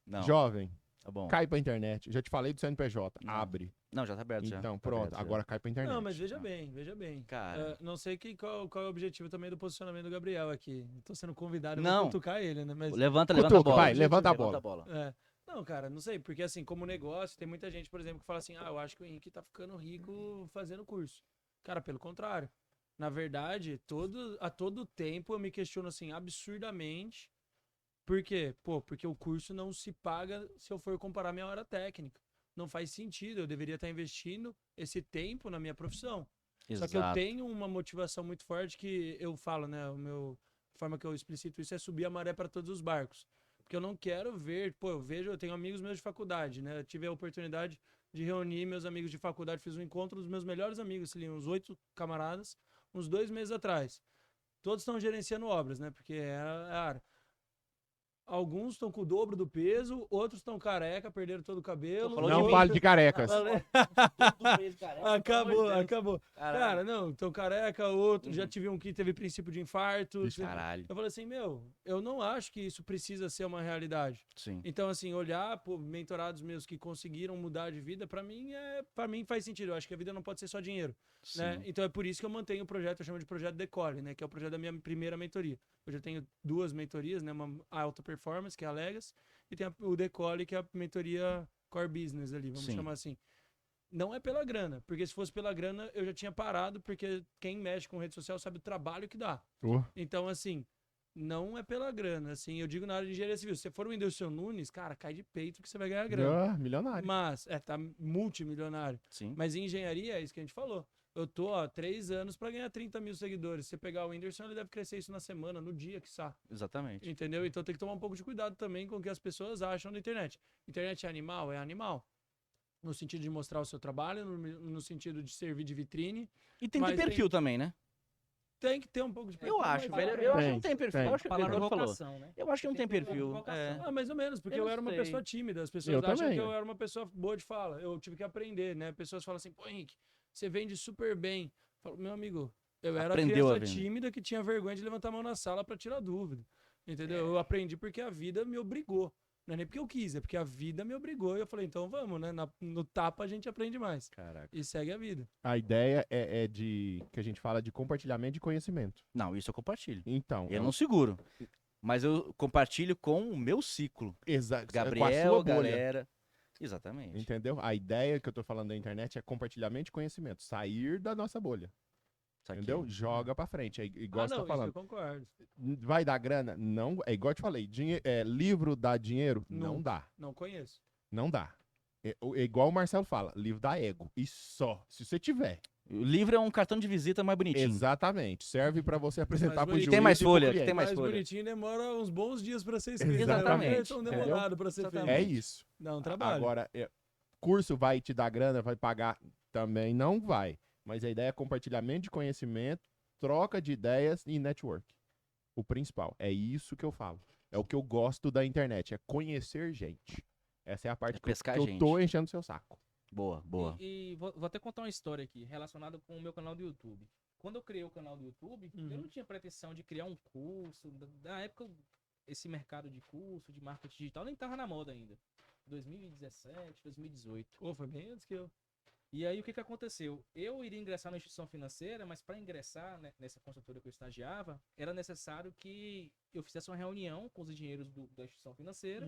Não. Jovem, Tá bom. cai pra internet. Já te falei do CNPJ. Não. Abre. Não, já tá aberto já. Então, Tá pronto. aberto já. Agora cai pra internet. Não, mas veja bem, veja bem. Cara. Não sei qual é o objetivo também do posicionamento do Gabriel aqui. Tô sendo convidado, eu Não. vou cutucar ele, né? Mas, Levanta Cutuca, a bola. vai, levanta a Levanta bola. não, cara, não sei, porque assim, como negócio, tem muita gente, por exemplo, que fala assim, eu acho que o Henrique tá ficando rico fazendo curso. Cara, pelo contrário. Na verdade, a todo tempo eu me questiono assim, absurdamente. Por quê? Porque o curso não se paga se eu for comparar minha hora técnica. Não faz sentido, eu deveria estar investindo esse tempo na minha profissão. Só que eu Exato. tenho uma motivação muito forte que eu falo, né? A forma que eu explicito isso é subir a maré para todos os barcos. Porque eu não quero ver, eu tenho amigos meus de faculdade, né? Eu tive a oportunidade de reunir meus amigos de faculdade, fiz um encontro dos meus melhores amigos, ali, uns 8 camaradas, uns 2 meses atrás. Todos estão gerenciando obras, né? Porque é a área. Alguns estão com o dobro do peso, outros estão careca, perderam todo o cabelo. Falou Não de mim. fale de carecas. Acabou. Cara, não, então careca, outro, já tive um que teve princípio de infarto. Caralho. Eu falei assim, eu não acho que isso precisa ser uma realidade. Sim. Então, assim, olhar por mentorados meus que conseguiram mudar de vida, pra mim faz sentido. Eu acho que a vida não pode ser só dinheiro, né? Sim. Então é por isso que eu mantenho o projeto, eu chamo de projeto Decole, né? Que é o projeto da minha primeira mentoria. Hoje eu tenho 2 mentorias, né? Uma alta performance, que é a Legas, e tem o Decole, que é a mentoria core business ali, vamos Sim. chamar assim. Não é pela grana, porque se fosse pela grana eu já tinha parado, porque quem mexe com rede social sabe o trabalho que dá. Então, assim, não é pela grana, assim, eu digo na área de engenharia civil, se você for o Whindersson Nunes, cara, cai de peito que você vai ganhar grana. Milionário. Mas, tá multimilionário. Sim. Mas em engenharia, é isso que a gente falou. Eu tô há 3 anos pra ganhar 30 mil seguidores. Se você pegar o Whindersson, ele deve crescer isso na semana, no dia, quiçá. Exatamente. Entendeu? Então tem que tomar um pouco de cuidado também com o que as pessoas acham da internet. Internet é animal? É animal. No sentido de mostrar o seu trabalho, no sentido de servir de vitrine. E tem Mas perfil também, né? tem que ter um pouco de perfil. Eu acho, mas velho. vai. Eu acho que não tem perfil. tem. Eu acho que Palavra ele falou. vocação, né? Eu acho que não tem perfil. vocação. É. Ah, mais ou menos, porque Eu eu não era uma sei. pessoa tímida. As pessoas Eu acham também. que eu era uma pessoa boa de fala. Eu tive que aprender, né? Pessoas falam assim, pô, Henrique, você vende super bem. Eu falo, meu amigo, eu era Aprendeu a criança vender. tímida que tinha vergonha de levantar a mão na sala pra tirar dúvida. Entendeu? Eu aprendi porque a vida me obrigou. Não é nem porque eu quis, é porque a vida me obrigou. E eu falei, então vamos, né? No tapa a gente aprende mais. Caraca. E segue a vida. A ideia é de que a gente fala de compartilhamento de conhecimento. Não, isso eu compartilho. Então, Eu não seguro. Mas eu compartilho com o meu ciclo. com a Gabriel, sua bolha. galera. Exatamente. Entendeu? A ideia que eu tô falando da internet é compartilhamento de conhecimento, sair da nossa bolha. Isso aqui. Entendeu? Joga pra frente. É igual você tá Isso falando. eu concordo. Vai dar grana? Não. É igual eu te falei. Livro dá dinheiro? Não Nunca. dá. Não conheço. Não dá. É igual o Marcelo fala, livro dá ego. E só. Se você tiver. O livro é um cartão de visita mais bonitinho. Exatamente. Serve pra você apresentar pro bonitinho. juiz Tem mais e pro folha, cliente. tem mais Mais folha. bonitinho demora uns bons dias pra ser escrito. Exatamente. Não é tão demorado pra ser feito. Exatamente. É isso. Dá um trabalho. Agora, curso vai te dar grana, vai pagar? Também não vai. Mas a ideia é compartilhamento de conhecimento, troca de ideias e network. O principal. É isso que eu falo. É o que eu gosto da internet. É conhecer gente. Essa é a parte É que, eu, pescar que eu gente. tô enchendo seu saco. Boa, boa. E vou até contar uma história aqui, relacionada com o meu canal do YouTube. Quando eu criei o canal do YouTube, eu não tinha pretensão de criar um curso. Na época, esse mercado de curso, de marketing digital, nem tava na moda ainda. 2017, 2018. Pô, foi bem antes que eu. E aí, o que aconteceu? Eu iria ingressar na instituição financeira, mas para ingressar, né, nessa consultoria que eu estagiava, era necessário que eu fizesse uma reunião com os engenheiros da instituição financeira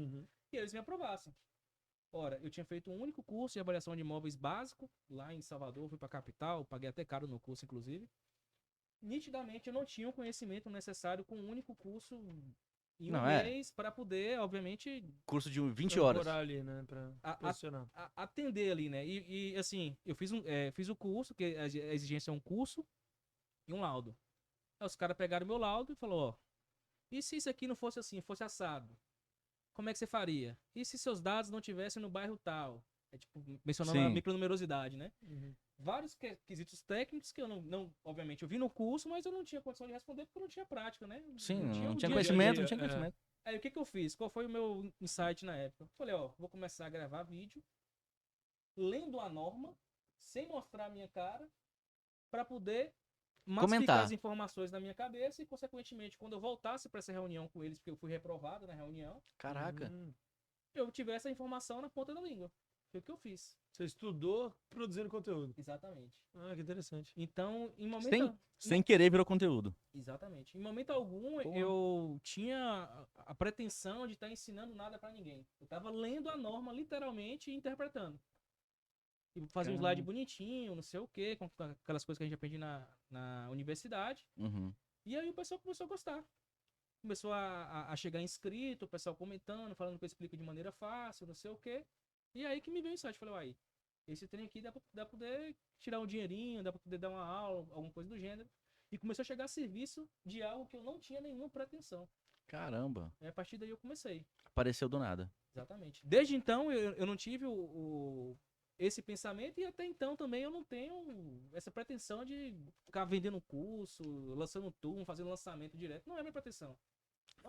e eles me aprovassem. Ora, eu tinha feito um único curso de avaliação de imóveis básico lá em Salvador, fui para a capital, paguei até caro no curso, inclusive. Nitidamente, eu não tinha o conhecimento necessário com um único curso em um mês para poder, obviamente, Curso de 20 horas. Ali, né, pra posicionar. atender ali, né? E assim, eu fiz o curso, que a exigência é um curso e um laudo. Aí os caras pegaram meu laudo e falaram, ó, e se isso aqui não fosse assim, fosse assado? Como é que você faria? E se seus dados não tivessem no bairro tal? É tipo, mencionando a micronumerosidade, né? Vários quesitos técnicos que eu não, obviamente, eu vi no curso, mas eu não tinha condição de responder porque eu não tinha prática, né? Sim, o não dia tinha a conhecimento, dia. não tinha conhecimento. Aí o que eu fiz? Qual foi o meu insight na época? Falei, ó, vou começar a gravar vídeo, lendo a norma, sem mostrar a minha cara, para poder massificar as informações na minha cabeça e, consequentemente, quando eu voltasse para essa reunião com eles, porque eu fui reprovado na reunião, Caraca. eu tivesse a informação na ponta da língua. Foi o que eu fiz. Você estudou produzindo conteúdo. Exatamente. Ah, que interessante. Então, em momento... Sem querer virou conteúdo. Exatamente. Em momento algum, eu tinha a pretensão de estar ensinando nada para ninguém. Eu estava lendo a norma, literalmente, e interpretando. E fazia um slide bonitinho, não sei o quê, com aquelas coisas que a gente aprende na universidade. E aí o pessoal começou a gostar. Começou a chegar inscrito, o pessoal comentando, falando que eu explico de maneira fácil, não sei o quê. E aí que me veio o insight. Falei, uai, esse trem aqui dá pra poder tirar um dinheirinho, dá pra poder dar uma aula, alguma coisa do gênero. E começou a chegar a serviço de algo que eu não tinha nenhuma pretensão. Caramba. E a partir daí eu comecei. Apareceu do nada. Exatamente. Desde então eu não tive esse pensamento e até então também eu não tenho essa pretensão de ficar vendendo curso, lançando turma, fazendo lançamento direto. Não é minha pretensão.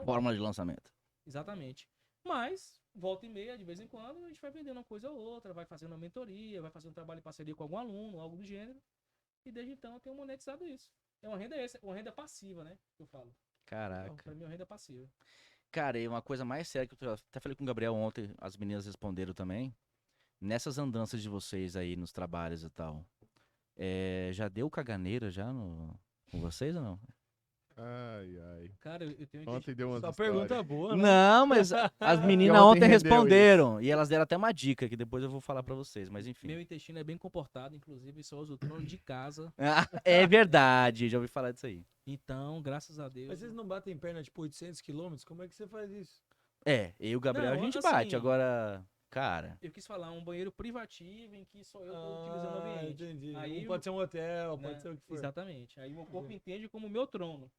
Fórmula de lançamento. Exatamente. Mas, volta e meia, de vez em quando, a gente vai vendendo uma coisa ou outra, vai fazendo uma mentoria, vai fazendo um trabalho em parceria com algum aluno, algo do gênero. E desde então eu tenho monetizado isso. É uma renda passiva, né? Que eu falo. Caraca. Então, pra mim é uma renda passiva. Cara, e uma coisa mais séria que eu até falei com o Gabriel ontem, as meninas responderam também. Nessas andanças de vocês aí nos trabalhos e tal, já deu caganeira já com vocês ou não? Ai, ai. Cara, eu tenho... Ontem deu umas Só histórias. pergunta boa, né? Não, mas as meninas ontem ontem rendeu responderam. E elas deram até uma dica que depois eu vou falar pra vocês, mas enfim. Meu intestino é bem comportado, inclusive só uso o trono de casa. É verdade, já ouvi falar disso aí. Então, graças a Deus... Mas vocês não batem perna, tipo, 800 quilômetros? Como é que você faz isso? Eu e o Gabriel Não, a gente assim, bate, agora, cara... Eu quis falar, um banheiro privativo em que só eu tô utilizando o ambiente. Entendi. Aí Pode ser um hotel, né? pode ser o que for. Exatamente. Aí o meu corpo entende como meu trono.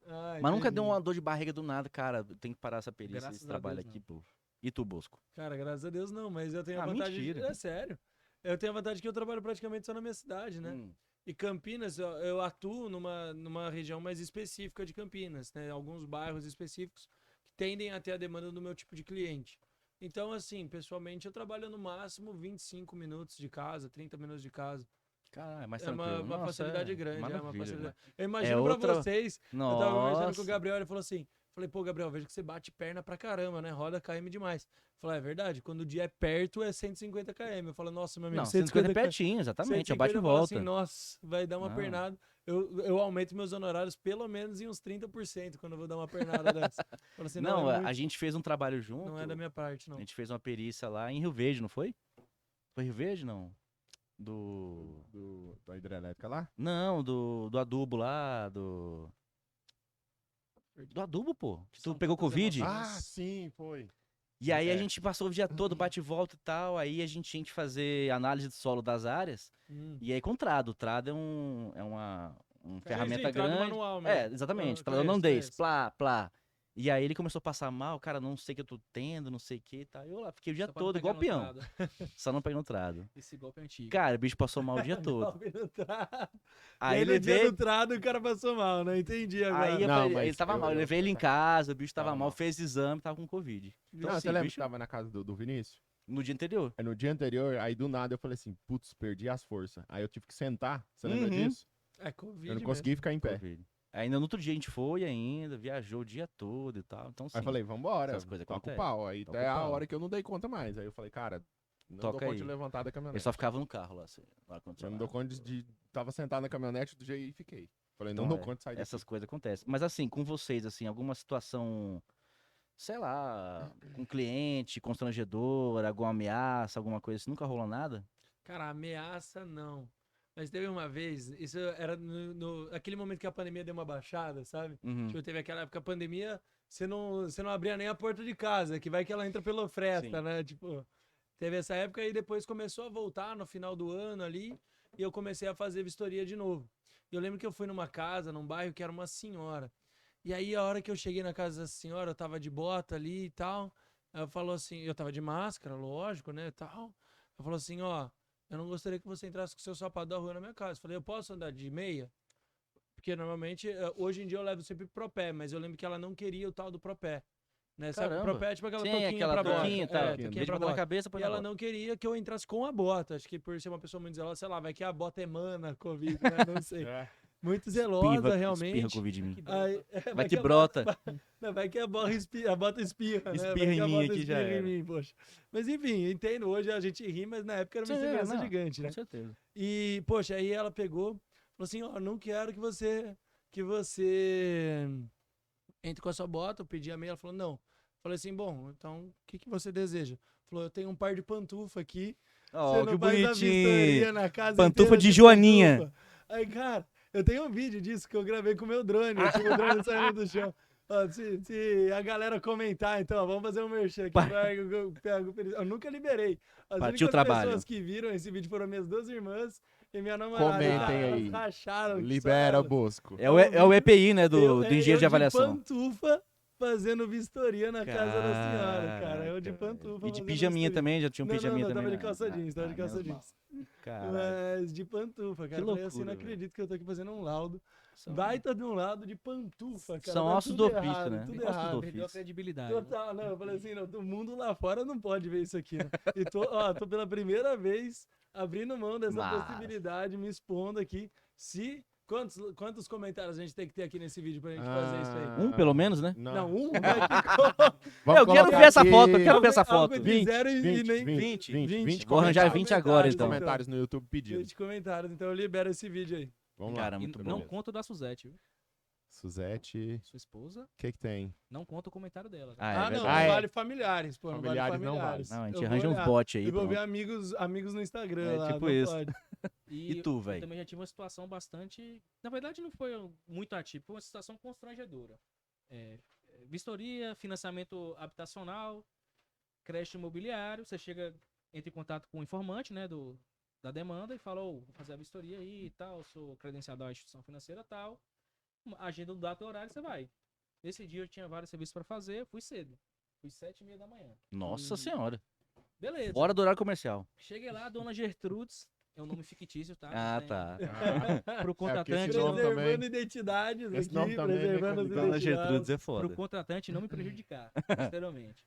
Mas nunca deu uma dor de barriga do nada, cara. Tem que parar essa perícia, Graças esse a trabalho Deus, aqui, pô. E tu, Bosco? Cara, graças a Deus não, mas eu tenho a vantagem... mentira. É sério. Eu tenho a vantagem que eu trabalho praticamente só na minha cidade, né? E Campinas, eu atuo numa região mais específica de Campinas, né? Alguns bairros específicos que tendem a ter a demanda do meu tipo de cliente. Então, assim, pessoalmente, eu trabalho no máximo 25 minutos de casa, 30 minutos de casa. Caralho, é mais É tranquilo. uma Nossa, facilidade grande, é uma maravilha, facilidade. velho. Eu imagino pra outra- vocês, eu tava Nossa. conversando com o Gabriel, ele falou assim, falei, pô, Gabriel, vejo que você bate perna pra caramba, né? Roda KM demais. Falei, é verdade, quando o dia é perto é 150 km. Eu falo, nossa, meu amigo, Não, 150 é 150 pertinho, exatamente. É 150, bate e eu falo volta. assim, nossa, vai dar uma Não. pernada. Eu aumento meus honorários pelo menos em uns 30% quando eu vou dar uma pernada dessa. Falo assim, Não, é a muito- gente fez um trabalho junto. não é da minha parte, A não. gente fez uma perícia lá em Rio Verde, não foi? Foi Rio Verde, não? Da hidrelétrica lá? Não, do adubo lá, do adubo, pô. Que tu São pegou tantas Covid. emoções. Ah, sim, foi. E aí a É. gente passou o dia todo, bate e volta e tal. Aí a gente tinha que fazer análise de solo das áreas. E aí com o trado. O trado é uma ferramenta entrada grande. manual É, mesmo. exatamente. Ah, Trado conheço, holandês, conheço. plá, plá. E aí ele começou a passar mal, cara, não sei o que eu tô tendo, não sei o que e tal. Eu lá fiquei o dia Só pra não todo pegar igual no peão. trado. Só não peguei no trado. Esse golpe é antigo. Cara, o bicho passou mal o dia todo. Golpe no trado. Aí e aí no dia levei. do trado o cara passou mal, né? Entendi agora. Aí eu Não, falei, mas ele tava eu- mal, eu eu- levei ele em casa, o bicho tava Tava mal, mal. fez exame, tava com Covid. Então, Não, assim, você lembra bicho, que tava na casa do Vinícius? no dia anterior. Aí no dia anterior, aí do nada eu falei assim, putz, perdi as forças. Aí eu tive que sentar, você lembra Uhum. disso? É Covid Eu não mesmo. consegui ficar em pé. Covid. Ainda no outro dia a gente foi ainda, viajou o dia todo e tal. Então, sim. Aí eu falei, vambora, essas coisas toca o acontecem. pau. Aí Toca até o a pau. hora que eu não dei conta mais. Aí eu falei, cara, não Toca dou conta aí. de levantar da Ele caminhonete. só ficava no carro lá, assim, no Eu ar-condicionado. não dou conta de... Tava sentado na caminhonete do jeito e fiquei. Falei, não Então, dou conta de sair daqui. essas coisas acontecem. Mas assim, com vocês, assim, alguma situação, sei lá, com cliente, constrangedora, alguma ameaça, alguma coisa assim, nunca rolou nada? Cara, ameaça não. Mas teve uma vez, isso era aquele momento que a pandemia deu uma baixada, sabe? Uhum. Tipo, teve aquela época, a pandemia, você não abria nem a porta de casa, que vai que ela entra pela fresta, Sim. né? Tipo, teve essa época e depois começou a voltar no final do ano ali, e eu comecei a fazer vistoria de novo. E eu lembro que eu fui numa casa, num bairro que era uma senhora. E aí, a hora que eu cheguei na casa dessa senhora, eu tava de bota ali e tal, ela falou assim, eu tava de máscara, lógico, né, e tal. Ela falou assim, ó, eu não gostaria que você entrasse com seu sapato da rua na minha casa. Eu falei, eu posso andar de meia? Porque normalmente, hoje em dia eu levo sempre pro pé, mas eu lembro que ela não queria o tal do pro pé. Né? Sabe, Caramba. pro pé é tipo aquela Sim, toquinha aquela pra bota. toquinha e tal. É, Toquinha, toquinha Vez de pra botar na bota. cabeça, põe E na ela bota. não queria que eu entrasse com a bota. Acho que por ser uma pessoa muito zelosa, sei lá, vai que a bota emana Covid, né? Não sei. É. Muito zelosa, Espirra realmente. Covid em mim. Aí, Vai que a brota. não, vai que a bota espirra, né? Espirra Vai que em a mim bota aqui, já espirra em era. mim, poxa. Mas enfim, eu entendo, hoje a gente ri, mas na época era uma Sim, insegurança não, gigante, né? Com certeza. E, poxa, aí ela pegou, falou assim, ó, não quero que você entre com a sua bota, eu pedi a meia, ela falou, não. Falei assim, bom, então, o que você deseja? Falou, eu tenho um par de pantufa aqui, Ó, você que não faz a bonitinho. vistoria na casa Pantufa inteira de Joaninha. pantufa. Aí, cara, eu tenho um vídeo disso que eu gravei com o meu drone, eu tinha o drone saindo do chão. Ó, se a galera comentar, então, ó, vamos fazer um merchan aqui. Eu nunca liberei. As Partiu únicas o trabalho. pessoas que viram esse vídeo foram minhas duas irmãs e minha namorada. Comentem Cara, elas aí. racharam. que só Libera, elas. Bosco. É o EPI, né, Eu- do engenheiro de avaliação. de pantufa fazendo vistoria na casa da senhora, cara. Eu de Caraca. pantufa. E de fazendo pijaminha vistoria. também, já tinha um Não, pijaminha não, também. tava de calça jeans, tava de calça menos mal. jeans. Caralho. Mas de pantufa, cara. Que Eu falei assim, não loucura, velho. acredito que eu tô aqui fazendo um laudo. São- Baita de um laudo de pantufa, cara. São Tá ossos tudo do ofício, errado, né? Tudo Ossos do errado. ofício. Perdeu a credibilidade. Total, não, eu falei assim, não, o mundo lá fora não pode ver isso aqui, né? E tô pela primeira vez abrindo mão dessa Massa. possibilidade, me expondo aqui. Quantos comentários a gente tem que ter aqui nesse vídeo pra gente fazer isso aí? Um, pelo menos, né? Não, vai ter como. Vamos Eu quero colocar ver essa aqui foto, eu quero ver essa Algo foto. de 20, zero e 20, nem 20, 20 Vou arranjar comentários. 20 agora, 20 então. comentários no YouTube pedindo. 20 comentários, então eu libero esse vídeo aí. Vamos lá. Cara, E muito não bom. conta o da Suzete, viu? Suzete, Sua esposa, o que tem? não conta o comentário dela. Ah, é não, verdade. Ah, é. vale familiares, pô. Familiares não não vale vale. familiares. Não, a gente Eu arranja vou uns olhar. bots aí. Eu vou pronto. ver amigos no Instagram É lá, tipo não isso. pode. E tu, Eu velho? também já tive uma situação bastante. Na verdade, não foi muito atípica, foi uma situação constrangedora. Vistoria, financiamento habitacional, crédito imobiliário. Você entra em contato com o informante, né, da demanda e fala: "Ô, vou fazer a vistoria aí e tal, sou credenciado à instituição financeira tal. Agenda do data e horário, você vai. Nesse dia eu tinha vários serviços para fazer, fui cedo. Fui 7h30 da manhã. Nossa senhora. Beleza. Hora do horário comercial. Cheguei lá, a dona Gertrudes É um nome fictício, tá? Ah, Tem- tá. Pro contratante, esse nome Preservando também- identidades esse aqui, nome também é bem preservando as complicado. Dona identidades. Gertrudes é pro foda. contratante não me prejudicar, posteriormente.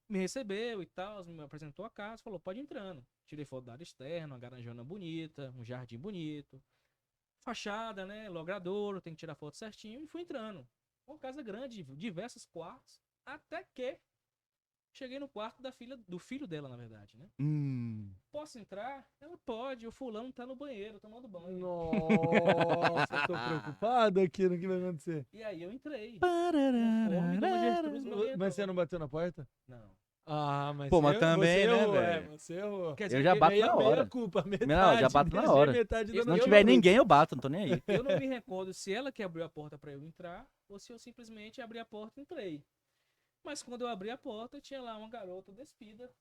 Me recebeu e tal, me apresentou a casa, falou, pode ir entrando. Tirei foto da área externa, uma garanjona bonita, um jardim bonito, fachada, né, logradouro, tem que tirar foto certinho, e fui entrando. Uma casa grande, diversos quartos, até que cheguei no quarto do filho dela, na verdade, né. Posso entrar? Ela pode, o fulano tá no banheiro, tomando banho. Nossa, tô preocupado aqui no que vai acontecer. E aí eu entrei. Conforme Dona Gertrudes me orientou. Mas você não bateu na porta? Não. Ah, mas Pô, mas você também, você né, errou, velho? você errou. Quer Eu dizer, já bato meia, na hora. meia culpa, metade. Não, eu já bato na descer hora. metade da Se não Dona tiver Gertrudes. ninguém, eu bato, não tô nem aí. Eu não me recordo se ela que abriu a porta pra eu entrar ou se eu simplesmente abri a porta e entrei. Mas quando eu abri a porta, tinha lá uma garota despida.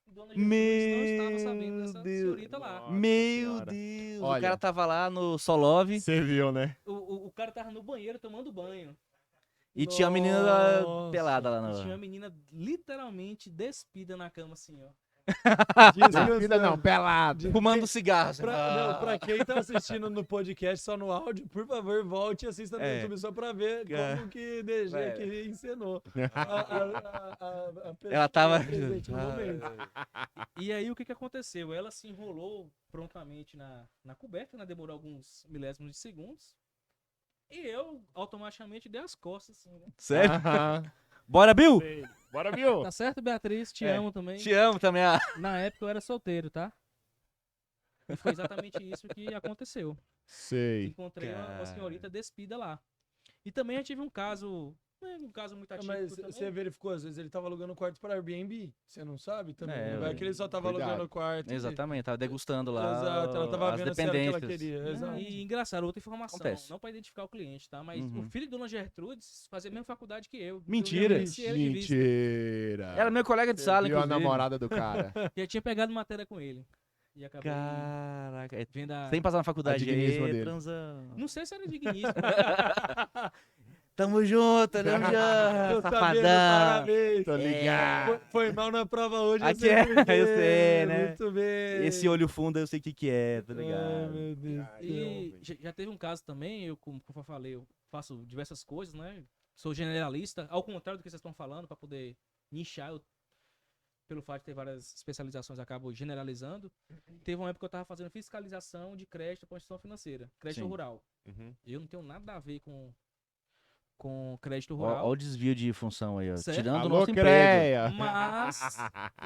E Dona Gertrudes não estava sabendo dessa senhorita lá. Nossa Meu Senhora. Deus. Olha. O cara tava lá no Solove Você viu, né? O cara tava no banheiro tomando banho. e tinha a menina Nossa. pelada lá E tinha uma no... menina literalmente despida na cama, assim, ó. Vida não, pelado. Fumando cigarro. Não, pra quem tá assistindo no podcast só no áudio, por favor, volte e assista no YouTube só pra ver como que DG Velho. que encenou a pessoa Ela tava- presente no momento. E aí o que aconteceu? Ela se enrolou prontamente na coberta, né? Demorou alguns milésimos de segundos. E eu automaticamente dei as costas, assim, né? Sério? Aham. Bora, Bill? Sei. Bora, Bill. Tá certo, Beatriz? Te É. amo também. Te amo também. Ah. Na época eu era solteiro, tá? E foi exatamente isso que aconteceu. Sei. Encontrei uma Cara. senhorita despida lá. E também eu tive um caso muito atípico Mas também. você verificou, às vezes ele tava alugando quarto para Airbnb. Você não sabe também. É, Vai que ele só tava cuidado. alugando quarto. Exatamente, tava degustando lá Exato, ela tava as vendo se era o que ela dependências. queria. Exato. E engraçado, outra informação, Acontece. não pra identificar o cliente, tá? Mas Uhum. o filho de Dona Gertrudes fazia a mesma faculdade que eu. Mentira. Eu já conheci ele de vista. Mentira. Era meu colega de Você sala, viu a inclusive. namorada do cara. Já tinha pegado matéria com ele. E acabei Caraca. É, vendo a... sem passar na faculdade. A digníssima aí, dele. transando. Não sei se era digníssimo. Tamo junto, né, Tô sabendo, safadão. parabéns. Tô ligado. Foi mal na prova hoje, Aqui eu é, sei por quê. eu sei, né? Muito bem. Esse olho fundo eu sei o que é, tá Ai, ligado? meu Deus. E já teve um caso também, eu, como eu falei, eu faço diversas coisas, né? Sou generalista, ao contrário do que vocês estão falando, para poder nichar, eu, pelo fato de ter várias especializações, acabo generalizando. Teve uma época que eu estava fazendo fiscalização de crédito para instituição financeira, crédito Sim. rural. Uhum. Eu não tenho nada a ver com crédito Olha rural. o desvio de função aí, ó. Certo. Tirando o Alô, nosso emprego. Creia.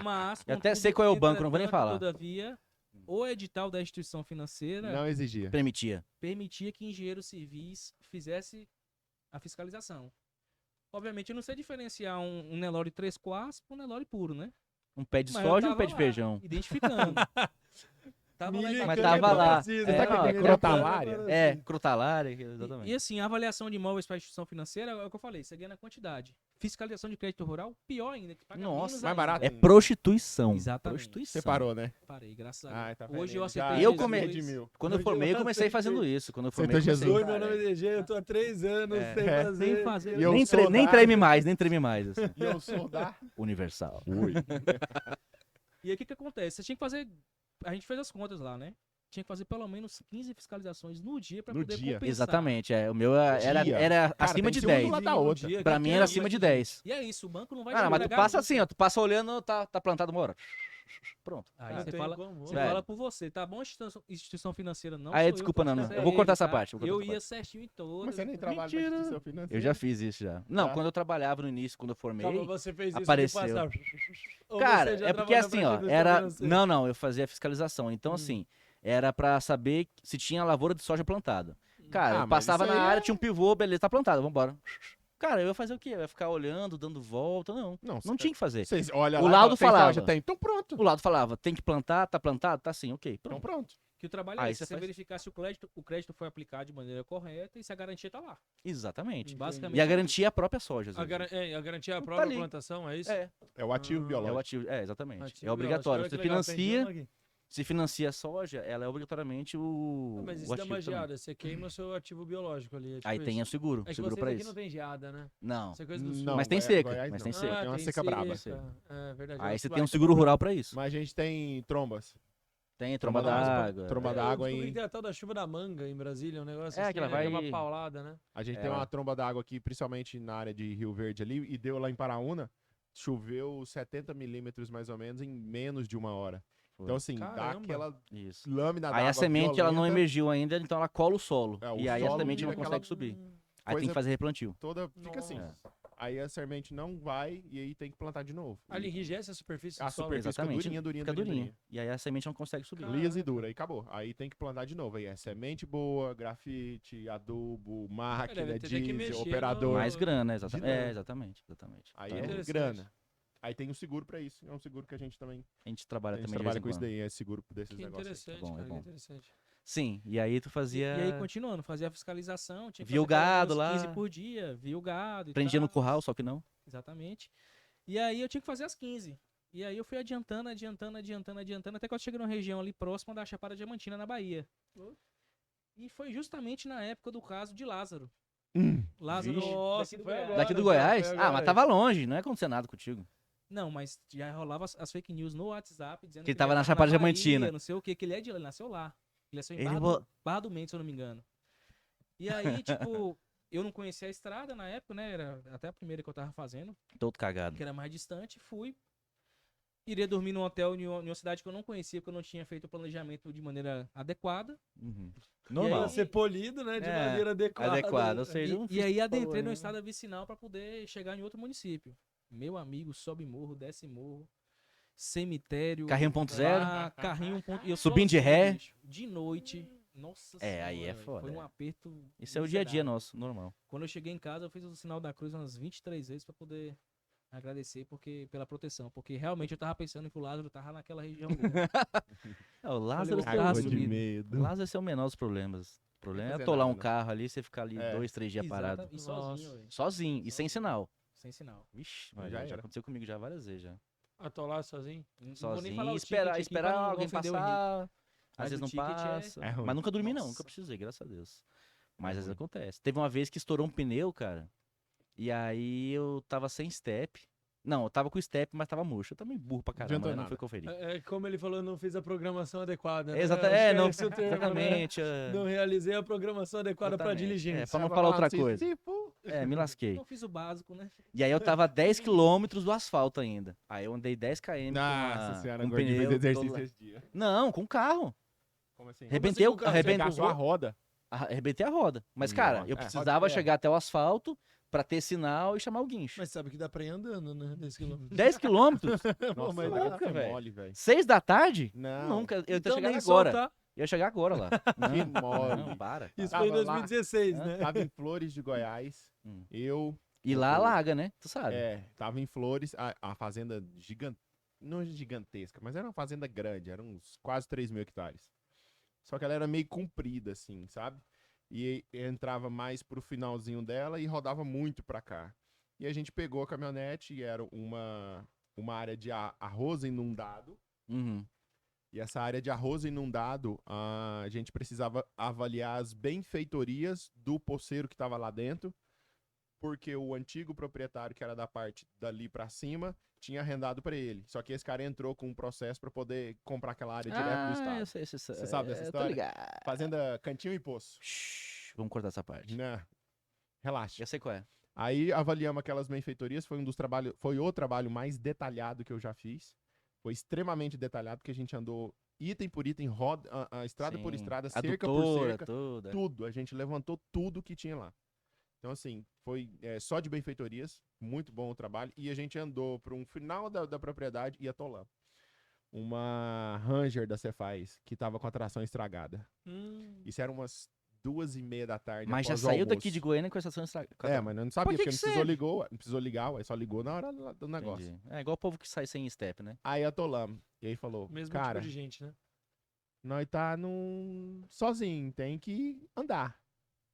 Mas Eu até sei qual é o banco, não vou nem entretanto, falar. Todavia, o edital da instituição financeira Não exigia. Permitia. permitia que engenheiros civis fizesse a fiscalização. Obviamente, eu não sei diferenciar um Nelore 3/4 para um Nelore puro, né? Um pé de Mas eu soja e um tava pé de lá, feijão. Identificando. Tava lá Milho e Mas cana tava lá. precisa, Você tá É, com não, aquele é crotalária? É, crotalária, exatamente. E assim, a avaliação de imóveis para instituição financeira é o que eu falei, você ganha na quantidade. Fiscalização de crédito rural, pior ainda. Que paga Nossa, menos mais ainda. barato. É prostituição. Exatamente. Prostituição. Você parou, né? Parei, graças a Deus. Ai, tá vendo? Hoje eu Ele já- aceitei Eu Jesus. come- redimiu. Quando eu formei, eu comecei fazendo isso. Quando eu formei, eu Aceitou comecei. Jesus. Oi, meu nome é DG, eu tô há 3 anos É. sem fazer. Sem fazer. E eu Nem, sou nem da- treme mais, nem treme mais. Assim. E eu sou da... Universal. Ui. E aí o que acontece? Você tinha que fazer. A gente fez as contas lá, né? Tinha que fazer pelo menos 15 fiscalizações no dia para No poder dia. compensar. Exatamente, é. O meu era Cara, acima tem de que ser um 10. do lado da outra. Pra mim era acima de 10. E é isso, o banco não vai Ah, não, mas tu entregar passa nunca. assim, ó. Tu passa olhando, tá plantado uma hora. Pronto. Aí Não você tem fala, como. você Velho. fala por você, tá bom? Instituição financeira não. Aí, sou eu, desculpa, quem não, faz eu é vou cortar ele, essa tá? parte, eu vou Eu cortar essa ia certinho em todas. Mas você nem trabalha com Mentira. instituição financeira. Eu já fiz isso já. Não, Tá. quando eu trabalhava no início, quando eu formei. Calma, você fez isso apareceu. de passar. Ou Cara, você já é porque trabalhou assim, pra ó, instituição era. financeira? Não, eu fazia a fiscalização. Então, assim, era pra saber se tinha lavoura de soja plantada. Cara, Ah, eu mas passava isso na aí área, é- tinha um pivô, beleza, tá plantado, vambora. Cara, eu ia fazer o quê? Eu ia ficar olhando, dando volta? Não. Não, Não tinha que fazer. Vocês olham O lá e laudo falam, "Tem falava. soja?" Tem. Então pronto. O lado falava, tem que plantar, tá plantado? Tá sim, ok. Então Pronto. pronto. Que o trabalho Aí é esse, você você faz- verificar se o crédito foi aplicado de maneira correta e se a garantia tá lá. Exatamente. Basicamente. E a garantia é a própria soja, às A, vezes. a garantia é a Tá própria ali. plantação, é isso? É, É o ativo Ah, é biológico. o ativo. É, exatamente. Ativo É obrigatório. biológico. Você Olha que legal, financia, aprendi uma aqui. se financia a soja, ela é obrigatoriamente o. Mas isso o dá ativo uma também. geada, você queima o seu ativo biológico ali. é tipo Aí tem o isso. seguro. É que Seguro vocês pra aqui isso. não tem geada, né? Não. Isso é coisa do sul. Não, Mas tem Goiás- seca, Goiás mas não. tem seca. Tem uma seca braba. É verdade. Aí outro você tem um planeta. seguro rural pra isso. Mas a gente tem trombas. Tem tromba Tromba d'água. Tromba Eu d'água descobri que em... tem a tal da chuva da manga em Brasília, um negócio É, assim, aquela né? vai- Dá uma paulada, né? A gente É, tem uma lá. tromba d'água aqui, principalmente na área de Rio Verde ali, e deu lá em Paraúna, choveu 70 milímetros mais ou menos em menos de uma hora. Foi. Então, assim, dá Caramba. aquela Isso. lâmina Aí d'água a semente ela não violenta, emergiu ainda, então ela cola o solo. É, o e aí a solo semente não vira consegue aquela subir. Aí coisa tem que fazer replantio. toda, fica assim. Nossa. Aí a semente não vai e aí tem que plantar de novo. Ali enrijece a superfície A do solo. superfície fica Exatamente. durinha, durinha, Fica durinha, durinha. E aí a semente não consegue subir. Cara, Lisa e Caraca. dura, aí acabou. Aí tem que plantar de novo. Aí é semente boa, grafite, adubo, máquina, deve ter que mexer diesel, no- operador. Mais grana, exatamente. Dinâmico. É, exatamente. Aí Então, é Interessante. grana. Aí tem um seguro pra isso. É um seguro que a gente também a gente trabalha a gente também de trabalha vez em com isso quando. daí, é seguro desses Que negócios. interessante, bom, é cara, bom. que interessante. Sim, e aí tu E fazia... aí, continuando, fazia a fiscalização. Tinha que Via o fazer pelo gado menos lá. 15 por dia, via o gado e Prendia no tal. curral, só que não. Exatamente. E aí eu tinha que fazer as 15. E aí eu fui adiantando, até que eu cheguei numa região ali próxima da Chapada Diamantina, na Bahia. E foi justamente na época do caso de Lázaro. Lázaro Vixe. Nossa, daqui do foi Goiás. agora. Daqui do então, Goiás? foi Ah, mas agora. tava longe, não é acontecendo nada contigo. Não, mas já rolava as fake news no WhatsApp dizendo Que ele tava na ele Chapada Bahia, Diamantina. Não sei o que ele é de lá, ele nasceu lá. Ele nasceu em Ele Barra do Mendes, se eu não me engano. E aí, tipo, eu não conhecia a estrada na época, né? Era até a primeira que eu tava fazendo, Todo cagado. que era mais distante. Fui. Iria dormir num hotel em uma cidade que eu não conhecia, porque eu não tinha feito o planejamento de maneira adequada. Uhum. E Normal. Pra ser polido, né? De É, maneira adequada. Adequado, ou seja, eu não E fiz aí adentrei porra no nenhuma. estado vicinal para poder chegar em outro município. Meu amigo, sobe morro, desce morro, cemitério. Carrinho 1.0. Carrinho 1.0. E eu Subindo de sozinho, ré. bicho, de noite. Nossa É, aí é velho, foda, Foi um é. aperto. Isso é o dia a dia miserável. nosso, normal. Quando eu cheguei em casa, eu fiz o sinal da cruz umas 23 vezes para poder agradecer pela proteção. Porque realmente eu tava pensando que o Lázaro tava naquela região. É, o Lázaro, Falei, Água Cássio, de sumido. medo. Lázaro esse é o menor dos problemas. O problema é fazer atolar um nada, né? carro ali, você ficar ali É. 2, 3 dias parado. Exata- E sozinho, velho. Sozinho e sem sinal. Sem sinal. Vixe, Mas mas já já era. aconteceu comigo já várias vezes já. Atolar sozinho. Não vou nem Sozinho, falar o esperar, ticket aqui pra esperar não alguém ofender o Henrique. passar. Às Mas vezes o não ticket passa. é ruim. Mas nunca dormi não, Nossa. nunca precisei, graças a Deus. Mas às vezes acontece. Teve uma vez que estourou um pneu, cara. E aí eu tava sem step. Não, eu tava com step, mas tava murcho. Eu também burro pra caramba, adiantou né? Não nada. foi conferir. É, como ele falou, eu não fiz a programação adequada. Né? Exata- Acho é, que não, esse o termo, né? exatamente. é. Não realizei a programação adequada para Exatamente. diligência. É, pra não Tava falar lá, outra assim, coisa. tipo, É, me lasquei. Não fiz o básico, né? E aí eu tava a 10 km do asfalto ainda. Aí eu andei 10 km Nossa senhora, com o Gordinho fez pneu exercício todo... esse dia. Não, com o carro. Como assim? Arrebentei, com o carro? Você arrebentei, gastou a roda. arrebentei a roda. Mas, cara, Nossa. eu É, precisava roda de ferro. chegar até o asfalto pra ter sinal e chamar o guincho. Mas sabe que dá pra ir andando, né? 10 quilômetros. 10 quilômetros? Nossa, mas mas nunca, é velho. mole, velho. 6 da tarde? Não. Nunca. Eu ia Então chegar nem agora. soltar. Eu ia chegar agora lá. Que Não, mole. não, para. Isso Tava foi em lá. 2016, né? Tava em Flores de Goiás. Hum. Eu, E lá alaga, né? Tu sabe. tava em Flores, a fazenda gigante, não gigantesca, mas era uma fazenda grande, era uns quase 3 mil hectares. Só que ela era meio comprida, assim, sabe? E entrava mais pro finalzinho dela e rodava muito pra cá. E a gente pegou a caminhonete e era uma área de arroz inundado. Uhum. E essa área de arroz inundado, a gente precisava avaliar as benfeitorias do poceiro que estava lá dentro, porque o antigo proprietário, que era da parte dali pra cima, tinha arrendado pra ele. Só que esse cara entrou com um processo pra poder comprar aquela área direto do estado. eu sei, Você sabe dessa Tô história? ligado. Fazenda Cantinho e Poço. Shhh, vamos cortar essa parte. Né? Relaxa. Eu sei qual é. Aí avaliamos aquelas benfeitorias, foi o trabalho mais detalhado que eu já fiz. Foi extremamente detalhado, porque a gente andou item por item, a estrada por Sim. estrada, cerca por Adutora, cerca, toda. tudo. A gente levantou tudo que tinha lá. Então, assim, foi só de benfeitorias, muito bom o trabalho. E a gente andou para um final da propriedade e atolamos. Uma Ranger da Cefaz, que tava com a tração estragada. Isso era umas 2h30 da tarde. Mas já após o saiu daqui almoço. de Goiânia com a estação estragada. É, mas eu não sabia, que porque que não precisou ligar, ué, só ligou na hora do negócio. Entendi. É igual o povo que sai sem step, né? Aí atolamos. E aí falou, Mesmo cara, tipo de gente, né? nós tá sozinho, tem que andar.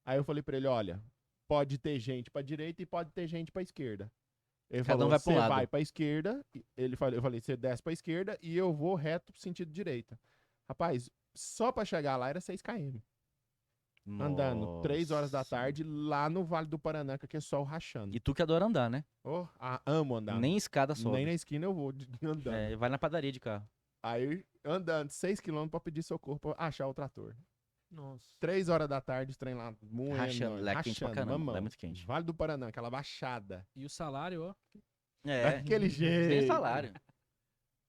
Aí eu falei pra ele, olha, pode ter gente pra direita e pode ter gente pra esquerda. Ele Cada um falou, vai pra um você lado." vai pra esquerda, eu falei, você desce pra esquerda e eu vou reto pro sentido direita. Rapaz, só pra chegar lá era 6 km. Andando 3 horas da Nossa. tarde lá no Vale do Paraná, que é sol rachando. E tu que adora andar, né? Amo andar. Nem escada sobe. Nem na esquina eu vou andando. É, vai na padaria de carro. Aí andando 6 km pra pedir socorro pra achar o trator. Nossa. 3 horas da tarde, os trem lá moendo, Rachando, lá é quente pra caramba, mamão. lá é muito quente. Vale do Paraná, aquela baixada. E o salário, ó. Daquele Sem jeito. salário.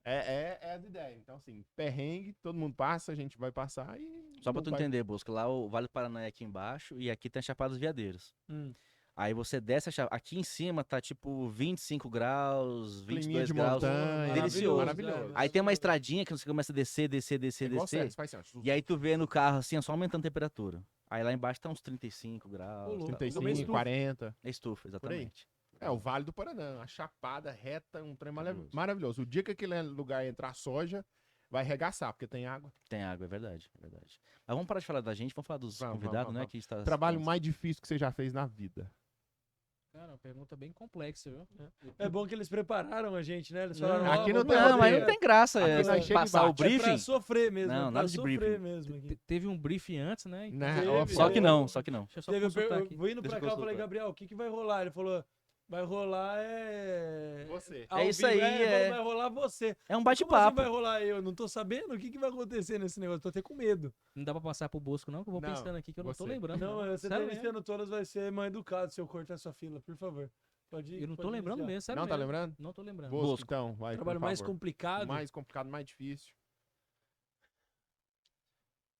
É as ideias. Então, assim, perrengue, todo mundo passa, a gente vai passar e... Só pra não tu vai- entender, Bosco, lá o Vale do Paraná é aqui embaixo e aqui tem a Chapada dos Veadeiros. Hum. Aí você desce a Chapada, aqui em cima tá tipo 25 graus, Climinha 22 de graus. montanha. delicioso. Maravilhoso. Aí tem uma estradinha que você começa a descer, É igual sério, você faz assim, ó. E aí tu vê no carro assim, é só aumentando a temperatura. Aí lá embaixo tá uns 35 graus. Ô, louco. tá. 35, estufa. 40. É estufa, exatamente. É, o Vale do Paraná, a chapada reta, um trem Fabuloso. maravilhoso. O dia que aquele lugar entrar soja, vai arregaçar, porque tem água. Tem água, é verdade, é verdade. Mas vamos parar de falar da gente, vamos falar dos Vamos, convidados, vamos, né? vamos. Que está... Trabalho mais difícil que você já fez na vida. Cara, uma pergunta bem complexa, viu? É bom que eles prepararam a gente, né? Eles falaram, Aqui ó, não vamos tem lá, Não, mas roteiro. não tem graça Aqui nós chega e passar o bate. É pra briefing. sofrer mesmo. Não, é pra nada de sofrer briefing. mesmo aqui. Teve um briefing antes, né? Então, Né? Teve, Ó, Só que teve. não, só que não. deixa eu só Teve, consultar eu aqui. vou indo Deixa pra eu cá, eu falei, consultar. Gabriel, o que vai rolar? Ele falou, vai rolar é... Você. ao É isso vivo, aí, ele falou, é. vai rolar você. É um Como assim bate-papo. vai rolar eu? Não tô sabendo o que vai acontecer nesse negócio, tô até com medo. Não dá pra passar pro Bosco, não, que eu vou Não, pensando aqui que eu não tô você. lembrando. Não, você tá Sério mesmo? iniciando todas, vai ser mal educado se eu cortar sua fila, por favor. Pode ir. Eu não tô pode lembrando iniciar. mesmo, sério Não tá mesmo. lembrando? Não tô lembrando. Bosco, Bosco. então, vai, O trabalho por mais favor. complicado. Mais complicado, mais difícil.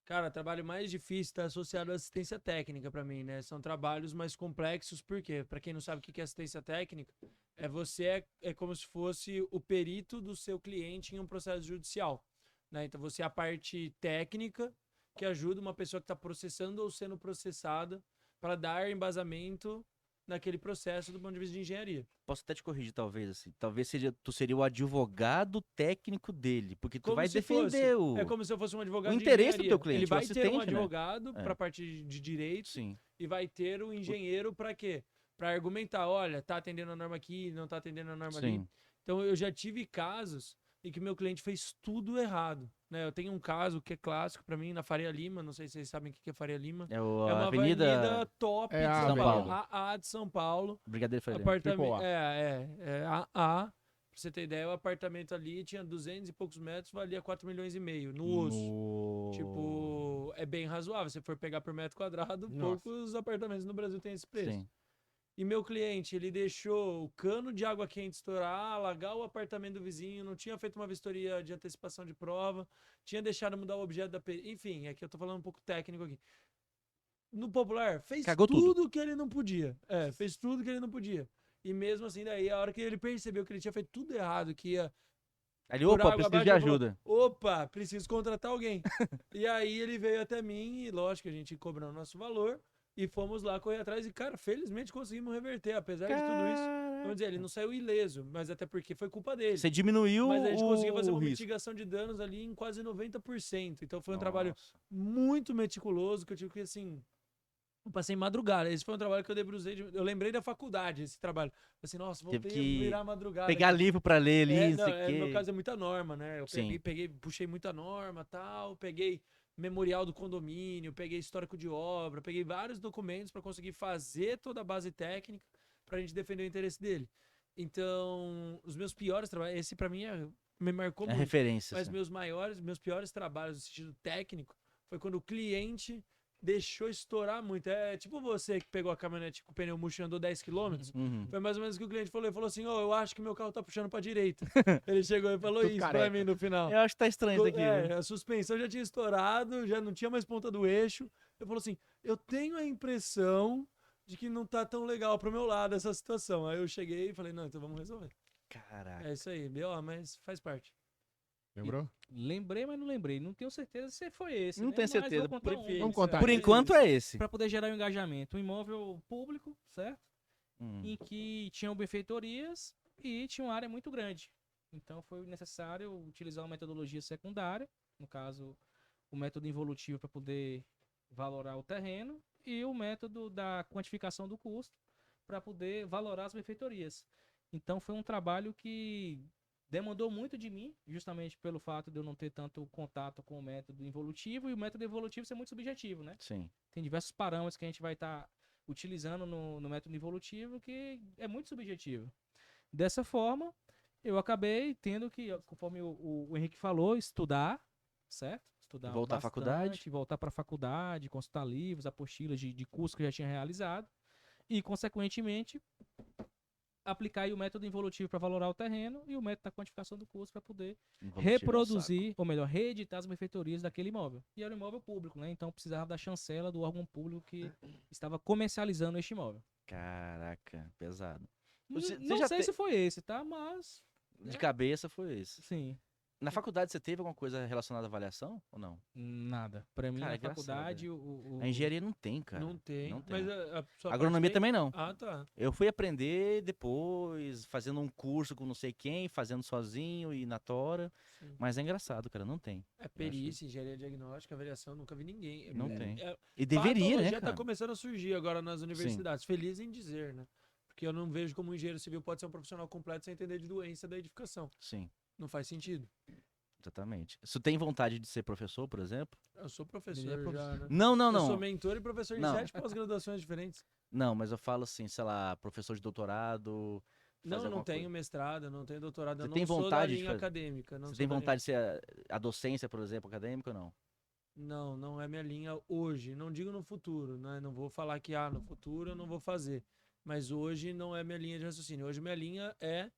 Cara, trabalho mais difícil está associado à assistência técnica pra mim, né? São trabalhos mais complexos, por quê? Pra quem não sabe o que é assistência técnica, é como se fosse o perito do seu cliente em um processo judicial, né? Então você é a parte técnica que ajuda uma pessoa que está processando ou sendo processada para dar embasamento naquele processo do ponto de vista de engenharia. Posso até te corrigir, talvez, assim. Talvez tu seria o advogado técnico dele, porque tu Como vai se defender fosse. o... É como se eu fosse um advogado o de interesse do engenharia. teu cliente, Ele o vai ter um assistente, né? advogado É. para a parte de direito Sim. e vai ter o engenheiro para quê? Para argumentar, olha, tá atendendo a norma aqui, não tá atendendo a norma ali. Sim. Então eu já tive casos em que meu cliente fez tudo errado, né? Eu tenho um caso que é clássico para mim na Faria Lima, não sei se vocês sabem o que é Faria Lima. É É a uma Avenida top É de a São Avenida. Paulo, a A de São Paulo. Brigadeiro Freire. Apartamento, Triple é a A. Pra você ter ideia, o apartamento ali tinha 200 e poucos metros, valia 4 milhões e meio no osso. Tipo, é bem razoável. Se for pegar por metro quadrado, Nossa. poucos apartamentos no Brasil têm esse preço. Sim. E meu cliente, ele deixou o cano de água quente estourar, alagar o apartamento do vizinho, não tinha feito uma vistoria de antecipação de prova, tinha deixado mudar o objeto da... Enfim, é que eu tô falando um pouco técnico aqui. No popular, fez Cagou tudo que ele não podia. É, fez tudo que ele não podia. E mesmo assim, daí, a hora que ele percebeu que ele tinha feito tudo errado, que ia Ali, por opa, água preciso de abaixo, ele ajuda. opa, preciso contratar alguém. E aí ele veio até mim e, lógico, a gente cobrou o nosso valor e fomos lá correr atrás. E, cara, felizmente conseguimos reverter, apesar de tudo isso. Vamos dizer, ele não saiu ileso, mas até porque foi culpa dele. Você diminuiu Mas a gente conseguiu fazer o uma risco. mitigação de danos ali em quase 90%. Então foi um trabalho Nossa. muito meticuloso que eu tive que, assim... Eu passei madrugada. Esse foi um trabalho que eu debrusei. Eu lembrei da faculdade, esse trabalho. Assim, nossa, voltei Teve que a virar madrugada. Pegar aqui. livro pra ler ali, É, não sei o no quê. meu caso é muita norma, né? Eu Sim. puxei muita norma, tal, peguei memorial do condomínio, peguei histórico de obra, peguei vários documentos para conseguir fazer toda a base técnica pra gente defender o interesse dele. Então, os meus piores trabalhos, esse pra mim me marcou É muito. referência. Mas assim. meus piores trabalhos no sentido técnico foi quando o cliente deixou estourar muito. É tipo você que pegou a caminhonete com o pneu murcho e andou 10 km. Uhum. Foi mais ou menos o que o cliente falou. Ele falou assim, ó, eu acho que meu carro tá puxando pra direita. Ele chegou e falou Tudo isso pra careca. mim no final. Eu acho que tá estranho isso aqui. viu? A suspensão já tinha estourado, já não tinha mais ponta do eixo. Ele falou assim, eu tenho a impressão de que não tá tão legal pro meu lado essa situação. Aí eu cheguei e falei, não, então vamos resolver. Caraca. É isso aí, B.O., mas faz parte. Lembrou? Lembrei, mas não lembrei. Não tenho certeza se foi esse. Não né? tenho Mas certeza. vou contar Prefiro. Vamos contar. Por enquanto é esse. Para poder gerar um engajamento. Um imóvel público, certo? Em que tinham benfeitorias e tinha uma área muito grande. Então foi necessário utilizar uma metodologia secundária, no caso, o método involutivo para poder valorar o terreno e o método da quantificação do custo para poder valorar as benfeitorias. Então foi um trabalho que demandou muito de mim, justamente pelo fato de eu não ter tanto contato com o método involutivo e o método evolutivo ser muito subjetivo, né? Sim. Tem diversos parâmetros que a gente vai estar utilizando no método involutivo que é muito subjetivo. Dessa forma, eu acabei tendo que, conforme o Henrique falou, estudar, certo? Estudar Voltar à faculdade. voltar para a faculdade, consultar livros, apostilas de curso que eu já tinha realizado e, consequentemente, aplicar aí o método involutivo para valorar o terreno e o método da quantificação do custo para poder reproduzir, ou melhor, reeditar as benfeitorias daquele imóvel. E era um imóvel público, né? Então precisava da chancela do órgão público que estava comercializando este imóvel. Caraca, pesado. Não sei se foi esse, tá? Mas... De cabeça foi esse. Sim. Na faculdade você teve alguma coisa relacionada à avaliação ou não? Nada. Pra mim, Cara, na é engraçado, faculdade, A engenharia não tem, cara. Não tem. Não tem. Mas a sua Agronomia parte tem? também não. Ah, tá. Eu fui aprender depois, fazendo um curso com não sei quem, fazendo sozinho e na tora. Sim. Mas é engraçado, cara, não tem. É perícia, engenharia diagnóstica, avaliação, nunca vi ninguém. Não tem. É, E deveria, né, patologia cara? tá começando a surgir agora nas universidades. Feliz em dizer, né? Porque eu não vejo como um engenheiro civil pode ser um profissional completo sem entender de doença da edificação. Sim, Não faz sentido. exatamente. Você tem vontade de ser professor, por exemplo? Eu sou professor Ele é já, né? Não, não, Eu sou não. mentor e professor de Não. 7 pós-graduações diferentes. Não, mas eu falo assim, sei lá, professor de doutorado. Não, fazer não alguma tenho coisa. mestrado, não tenho doutorado. Você Eu não tem sou da vontade de linha fazer? acadêmica. Não Você sou tem da linha- vontade de ser a docência, por exemplo, acadêmica ou não? Não, não é minha linha hoje. Não digo no futuro, né? Não vou falar que no futuro eu não vou fazer. Mas hoje não é minha linha de raciocínio. Hoje minha linha é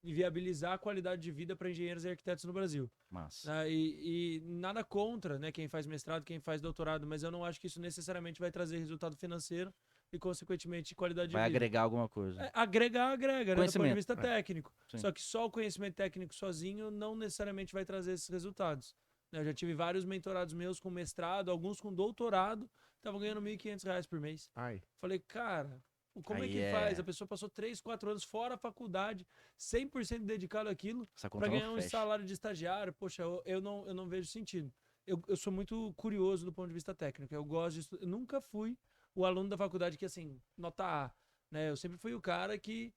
viabilizar a qualidade de vida para engenheiros e arquitetos no Brasil. Mas. E nada contra, né, quem faz mestrado, quem faz doutorado, mas eu não acho que isso necessariamente vai trazer resultado financeiro e, consequentemente, qualidade de Vai vida. agregar alguma coisa. Agrega, né, do ponto de Conhecimento, vista é. técnico. Sim. Só que só o conhecimento técnico sozinho não necessariamente vai trazer esses resultados. Né, eu já tive vários mentorados meus com mestrado, alguns com doutorado, estavam ganhando R$ 1.500 por mês. Ai. Falei, cara, como é Aí que é- faz? A pessoa passou 3, 4 anos fora a faculdade, 100% dedicado àquilo, Essa conta para ganhar não um fecha. salário de estagiário. Poxa, eu não vejo sentido. Eu sou muito curioso do ponto de vista técnico. Eu gosto de estudar. Eu nunca fui o aluno da faculdade que, assim, nota A. Né? Eu sempre fui o cara que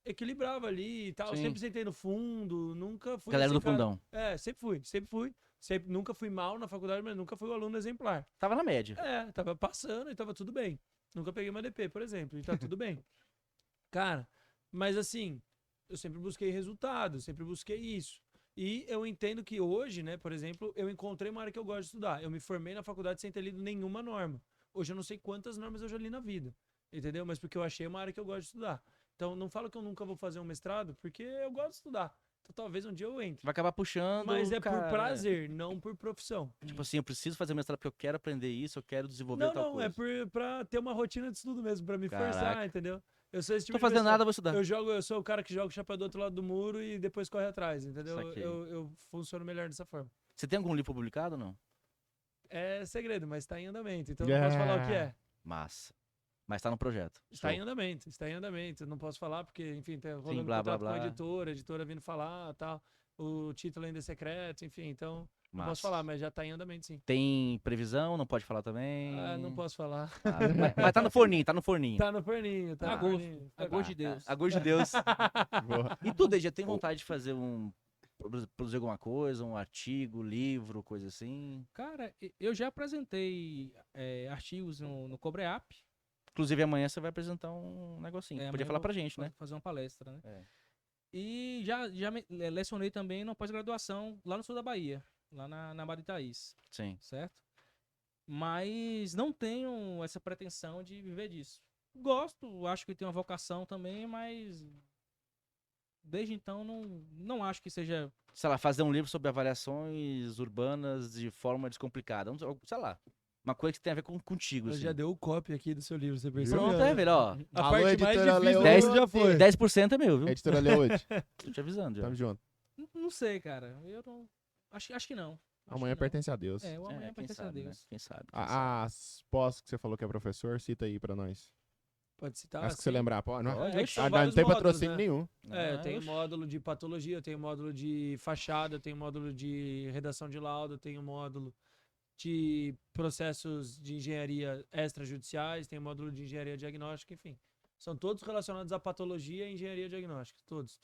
equilibrava ali e tal. Sim. Sempre sentei no fundo, nunca fui. Galera assim, do cara- fundão. sempre fui. Nunca fui mal na faculdade, mas nunca fui o aluno exemplar. Tava na média. Tava passando e tava tudo bem. Nunca peguei uma DP, por exemplo, e tá tudo bem. Cara, mas assim, eu sempre busquei resultados, sempre busquei isso. E eu entendo que hoje, né, por exemplo, eu encontrei uma área que eu gosto de estudar. Eu me formei na faculdade sem ter lido nenhuma norma. Hoje eu não sei quantas normas eu já li na vida, entendeu? Mas porque eu achei uma área que eu gosto de estudar. Então não falo que eu nunca vou fazer um mestrado, porque eu gosto de estudar. Então talvez um dia eu entre. Vai acabar puxando. Mas é cara. por prazer, não por profissão. Tipo assim, eu preciso fazer mestrado porque eu quero aprender isso, eu quero desenvolver tal Não, coisa. pra ter uma rotina de estudo mesmo, pra me forçar, Caraca. entendeu? Eu sou esse tipo Tô de fazendo pessoa. nada, vou estudar. Eu sou o cara que joga o chapéu do outro lado do muro e depois corre atrás, entendeu? Saquei. Eu funciono melhor dessa forma. Você tem algum livro publicado ou não? É segredo, mas tá em andamento, então não posso falar o que é. Massa. Mas tá no projeto. Está Show. em andamento, está em andamento. Não posso falar porque, enfim, tá rolando blá, blá, contato com a blá. editora vindo falar tal. O título ainda é secreto, enfim, então não Massa. posso falar, mas já tá em andamento sim. Tem previsão? Não pode falar também? Não posso falar. Mas tá no forninho, tá no forninho. Tá no forninho, tá A no gosto. forninho. A gosto de Deus. A gosto de Deus. Boa. E tu, já tem vontade de fazer produzir alguma coisa, um artigo, livro, coisa assim? Cara, eu já apresentei artigos no Cobreap. Inclusive amanhã você vai apresentar um negocinho. Amanhã Podia eu falar vou pra gente, né? Fazer uma palestra, né? É. E já lecionei também na pós-graduação lá no sul da Bahia, lá na Barra de Thaís, Sim. certo? Mas não tenho essa pretensão de viver disso. Gosto, acho que tenho uma vocação também, mas desde então não acho que seja... Sei lá, fazer um livro sobre avaliações urbanas de forma descomplicada. Sei lá, uma coisa que tem a ver contigo, Eu assim. já deu o copy aqui do seu livro, você percebeu? Pronto, é, velho, ó. A Alô, parte mais editora difícil do Leoa. livro já foi. 10% é meu, viu? Editora Leote, Tô te avisando, já. tamo junto. Não sei, cara. Eu não... Acho que não. Acho Amanhã que não. pertence a Deus. O amanhã quem pertence a sabe, né? Deus. Quem sabe. As pós que você falou que é professor, cita aí pra nós. Pode citar. Acho que você sim. lembrar. Pô, não, Pode, É que são não vários tem módulos, patrocínio né? nenhum. Eu tenho oxe. módulo de patologia, eu tenho módulo de fachada, eu tenho módulo de redação de laudo, eu tenho módulo de processos de engenharia extrajudiciais, tenho módulo de engenharia diagnóstica, enfim. São todos relacionados à patologia e engenharia diagnóstica. Todos.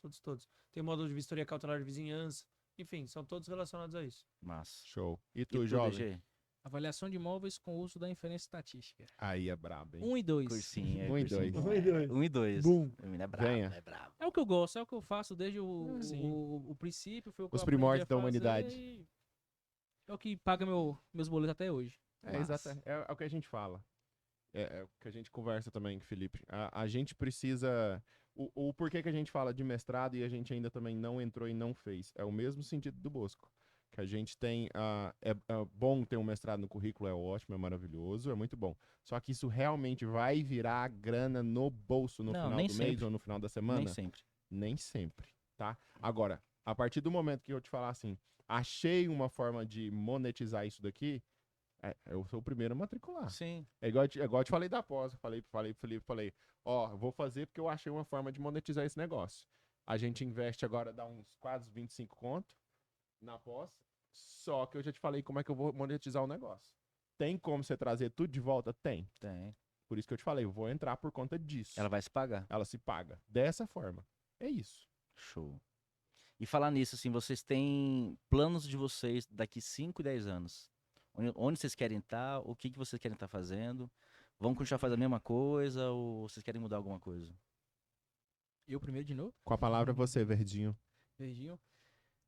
Tem módulo de vistoria cautelar de vizinhança. Enfim, são todos relacionados a isso. Massa. Show. E E tu, tu, jovem? DG? Avaliação de imóveis com uso da inferência estatística. Aí é brabo, hein? 1 e 2. Cursinho, é, 1 e cursinho 2. bom, 1 e 2. 1 e 2. Bum. O menino é brabo, Venha. é brabo. É o que eu gosto, é o que eu faço desde o princípio. Foi o que Os eu aprendi primórdios a da fazer humanidade. e é o que paga meus boletos até hoje. É, exato. É o que a gente fala. É o que a gente conversa também, Felipe. A gente precisa... O porquê que a gente fala de mestrado e a gente ainda também não entrou e não fez. É o mesmo sentido do Bosco. Que a gente tem... é bom ter um mestrado no currículo, é ótimo, é maravilhoso, é muito bom. Só que isso realmente vai virar grana no bolso no Não, final nem do mês sempre. ou no final da semana? Nem sempre. Nem sempre, tá? Agora, a partir do momento que eu te falar assim, achei uma forma de monetizar isso daqui, eu sou o primeiro a matricular. Sim. É igual eu te falei da pós. Eu falei pro Felipe, ó, eu vou fazer porque eu achei uma forma de monetizar esse negócio. A gente investe agora, dá uns quase 25 conto na pós, só que eu já te falei como é que eu vou monetizar o negócio. Tem como você trazer tudo de volta? Tem. Tem. Por isso que eu te falei, eu vou entrar por conta disso. Ela vai se pagar. Ela se paga. Dessa forma. É isso. Show. E falar nisso, assim, vocês têm planos de vocês daqui 5 e 10 anos? Onde vocês querem estar? O que vocês querem estar fazendo? Vão continuar fazendo a mesma coisa ou vocês querem mudar alguma coisa? Eu primeiro de novo, Com a palavra você, Verdinho. Verdinho.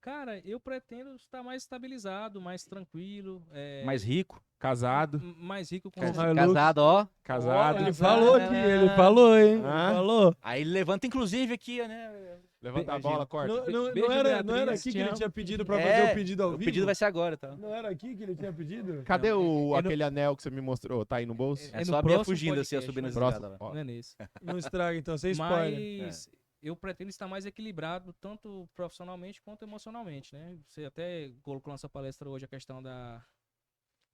Cara, eu pretendo estar mais estabilizado, mais tranquilo. Mais rico? Casado. Mais rico com Casado, ó. Casado. Ele falou aqui, ele falou, hein? Ah. Ele falou. Aí ele levanta, inclusive, aqui, né? Levanta a bola, corta. Não Beijo, era Beatriz, aqui que te ele amo. tinha pedido pra É, fazer o pedido ao O vivo? pedido vai ser agora, tá? Não era aqui que ele tinha pedido? Cadê Não, aquele anel que você me mostrou? Tá aí no bolso? É no só a Bia próximo fugindo assim, ó, podcast, subindo as mas- escadas lá. Ó, Não é nesse. Não estraga, então, sem spoiler. Mas eu pretendo estar mais equilibrado, tanto profissionalmente quanto emocionalmente, né? Você até colocou na sua palestra hoje a questão da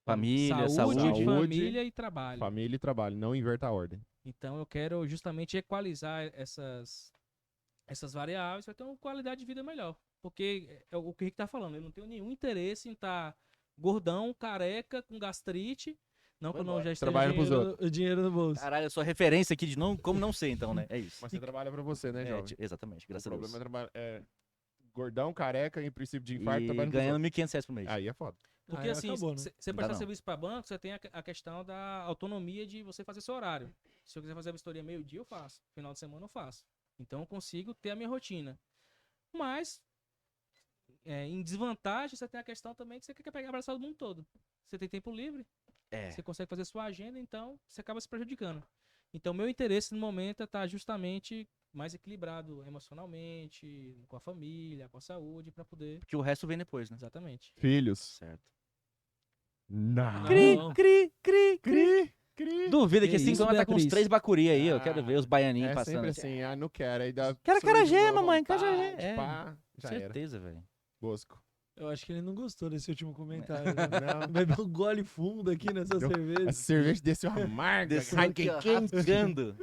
Família, saúde, saúde. família e trabalho. família e trabalho, não inverta a ordem. Então eu quero justamente equalizar essas variáveis para ter uma qualidade de vida melhor. Porque é o que o Rick tá falando, eu não tenho nenhum interesse em estar gordão, careca, com gastrite. Não que eu não já esteja... Trabalhando pros outros. O dinheiro no bolso. Caralho, eu sou referência aqui de não, como não sei, então, né? É isso. Mas você trabalha pra você, né, É, jovem? exatamente, O graças a Deus. problema é trabalhar. Gordão, careca, em princípio de infarto, E trabalhando pros ganhando outros. R$1.500 por mês. Aí é foda. Porque Aí assim, acabou, né? você Não dá prestar não. serviço para banco, você tem a questão da autonomia de você fazer seu horário. Se eu quiser fazer a vistoria meio-dia, eu faço. Final de semana, eu faço. Então eu consigo ter a minha rotina. Mas, em desvantagem, você tem a questão também que você quer pegar abraçado do mundo todo. Você tem tempo livre, É. você consegue fazer sua agenda, então você acaba se prejudicando. Então, meu interesse no momento é estar justamente mais equilibrado emocionalmente, com a família, com a saúde, para poder. Porque o resto vem depois, né? Exatamente. Filhos. Certo. Não. Não. Cri. Duvida que Que esse isso, 5 tá com uns Beatriz? 3 bacuri aí, eu quero Ah, ver os baianinhos É passando. sempre assim, não quero. Aí dá Quero surge acarajé, uma mamãe, vontade, acarajé. É. pá, já era. Certeza, velho. Bosco. Eu acho que ele não gostou desse último comentário. Né? Não. Bebeu um gole fundo aqui nessa Deu- cerveja. Essa cerveja desceu amarga. Desceu Ai, aqui, ó, quente. rasgando.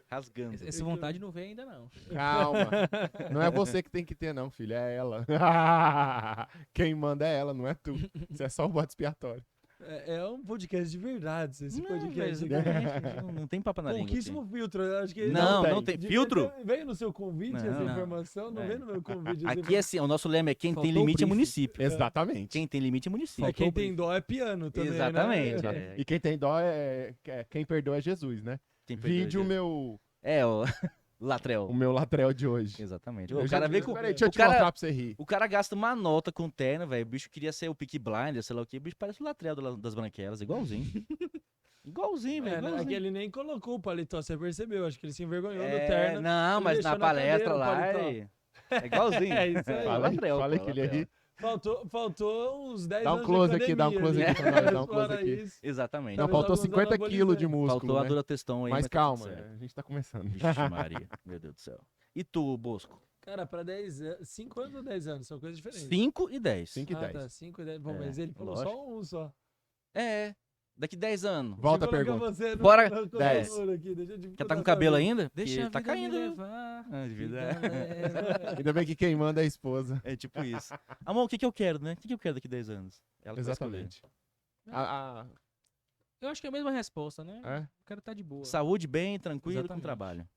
Essa vontade não vem ainda, não. Calma. Não é você que tem que ter, não, filho. É ela. Quem manda é ela, não é tu. Isso é só o bode expiatório. É um podcast de verdades, esse Não, podcast velho, aqui. exatamente, não tem papo na língua. Pouquíssimo filtro. Eu acho que Não tem. Devia Filtro? ter- Veio no seu convite Não, essa não. informação, não É. veio no meu convite. essa Aqui é assim, o nosso lema é quem Faltou tem o limite é briefing. município. Exatamente. Quem tem limite é município. É quem tem dó é piano também, Exatamente. né? E quem tem dó quem perdoa é Jesus, né? Quem perdeu Vide o já. meu Latrel. Latrel de hoje. Exatamente. Eu O já cara te- vê com. Peraí, deixa eu O te cara, mostrar pra você rir. o cara gasta uma nota com terno, velho. O bicho queria ser o Peaky Blinders, sei lá o que. O bicho parece o Latrel das branquelas, igualzinho. Igualzinho, velho. É, né? igualzinho. Aqui ele nem colocou o paletó, você percebeu? Acho que ele se envergonhou do É, terno. não, ele mas deixou na na palestra cadeira o lá paletó. é igualzinho. É isso aí. Latrel, Falei pô, que ele ia Latrel. rir. Faltou uns 10 Dá um anos close de aqui, dá um academia close ali. aqui pra nós, dá um close Fora aqui. isso, Exatamente. Não, Talvez faltou alguns 50 quilos de anabolizantes. músculo, Faltou a né? dura testão aí. Mas tá tudo calma, certo. a gente tá começando. Vixe Maria, meu Deus do céu. E tu, Bosco? Cara, pra 10 anos, 5 anos ou 10 anos, são coisas diferentes. 5 e 10. 5 e 10. Tá, 5 e 10. Bom, É, mas ele falou lógico. só um só. É, daqui 10 anos. Volta a Deixa eu colocar pergunta. você no- Bora, no 10. computador aqui, deixa eu Já tá dificultar com sua cabelo vida. ainda? Deixa Porque a tá vida me caindo. levar, Ah, de vida. vida leva. Ainda bem que quem manda é a esposa. É tipo isso. Amor, o que que eu quero, né? O que que eu quero daqui 10 anos? Ela que vai escolher. Exatamente. A- Eu acho que é a mesma resposta, né? é? O cara tá de boa. Saúde, bem, tranquilo, com Exatamente. trabalho.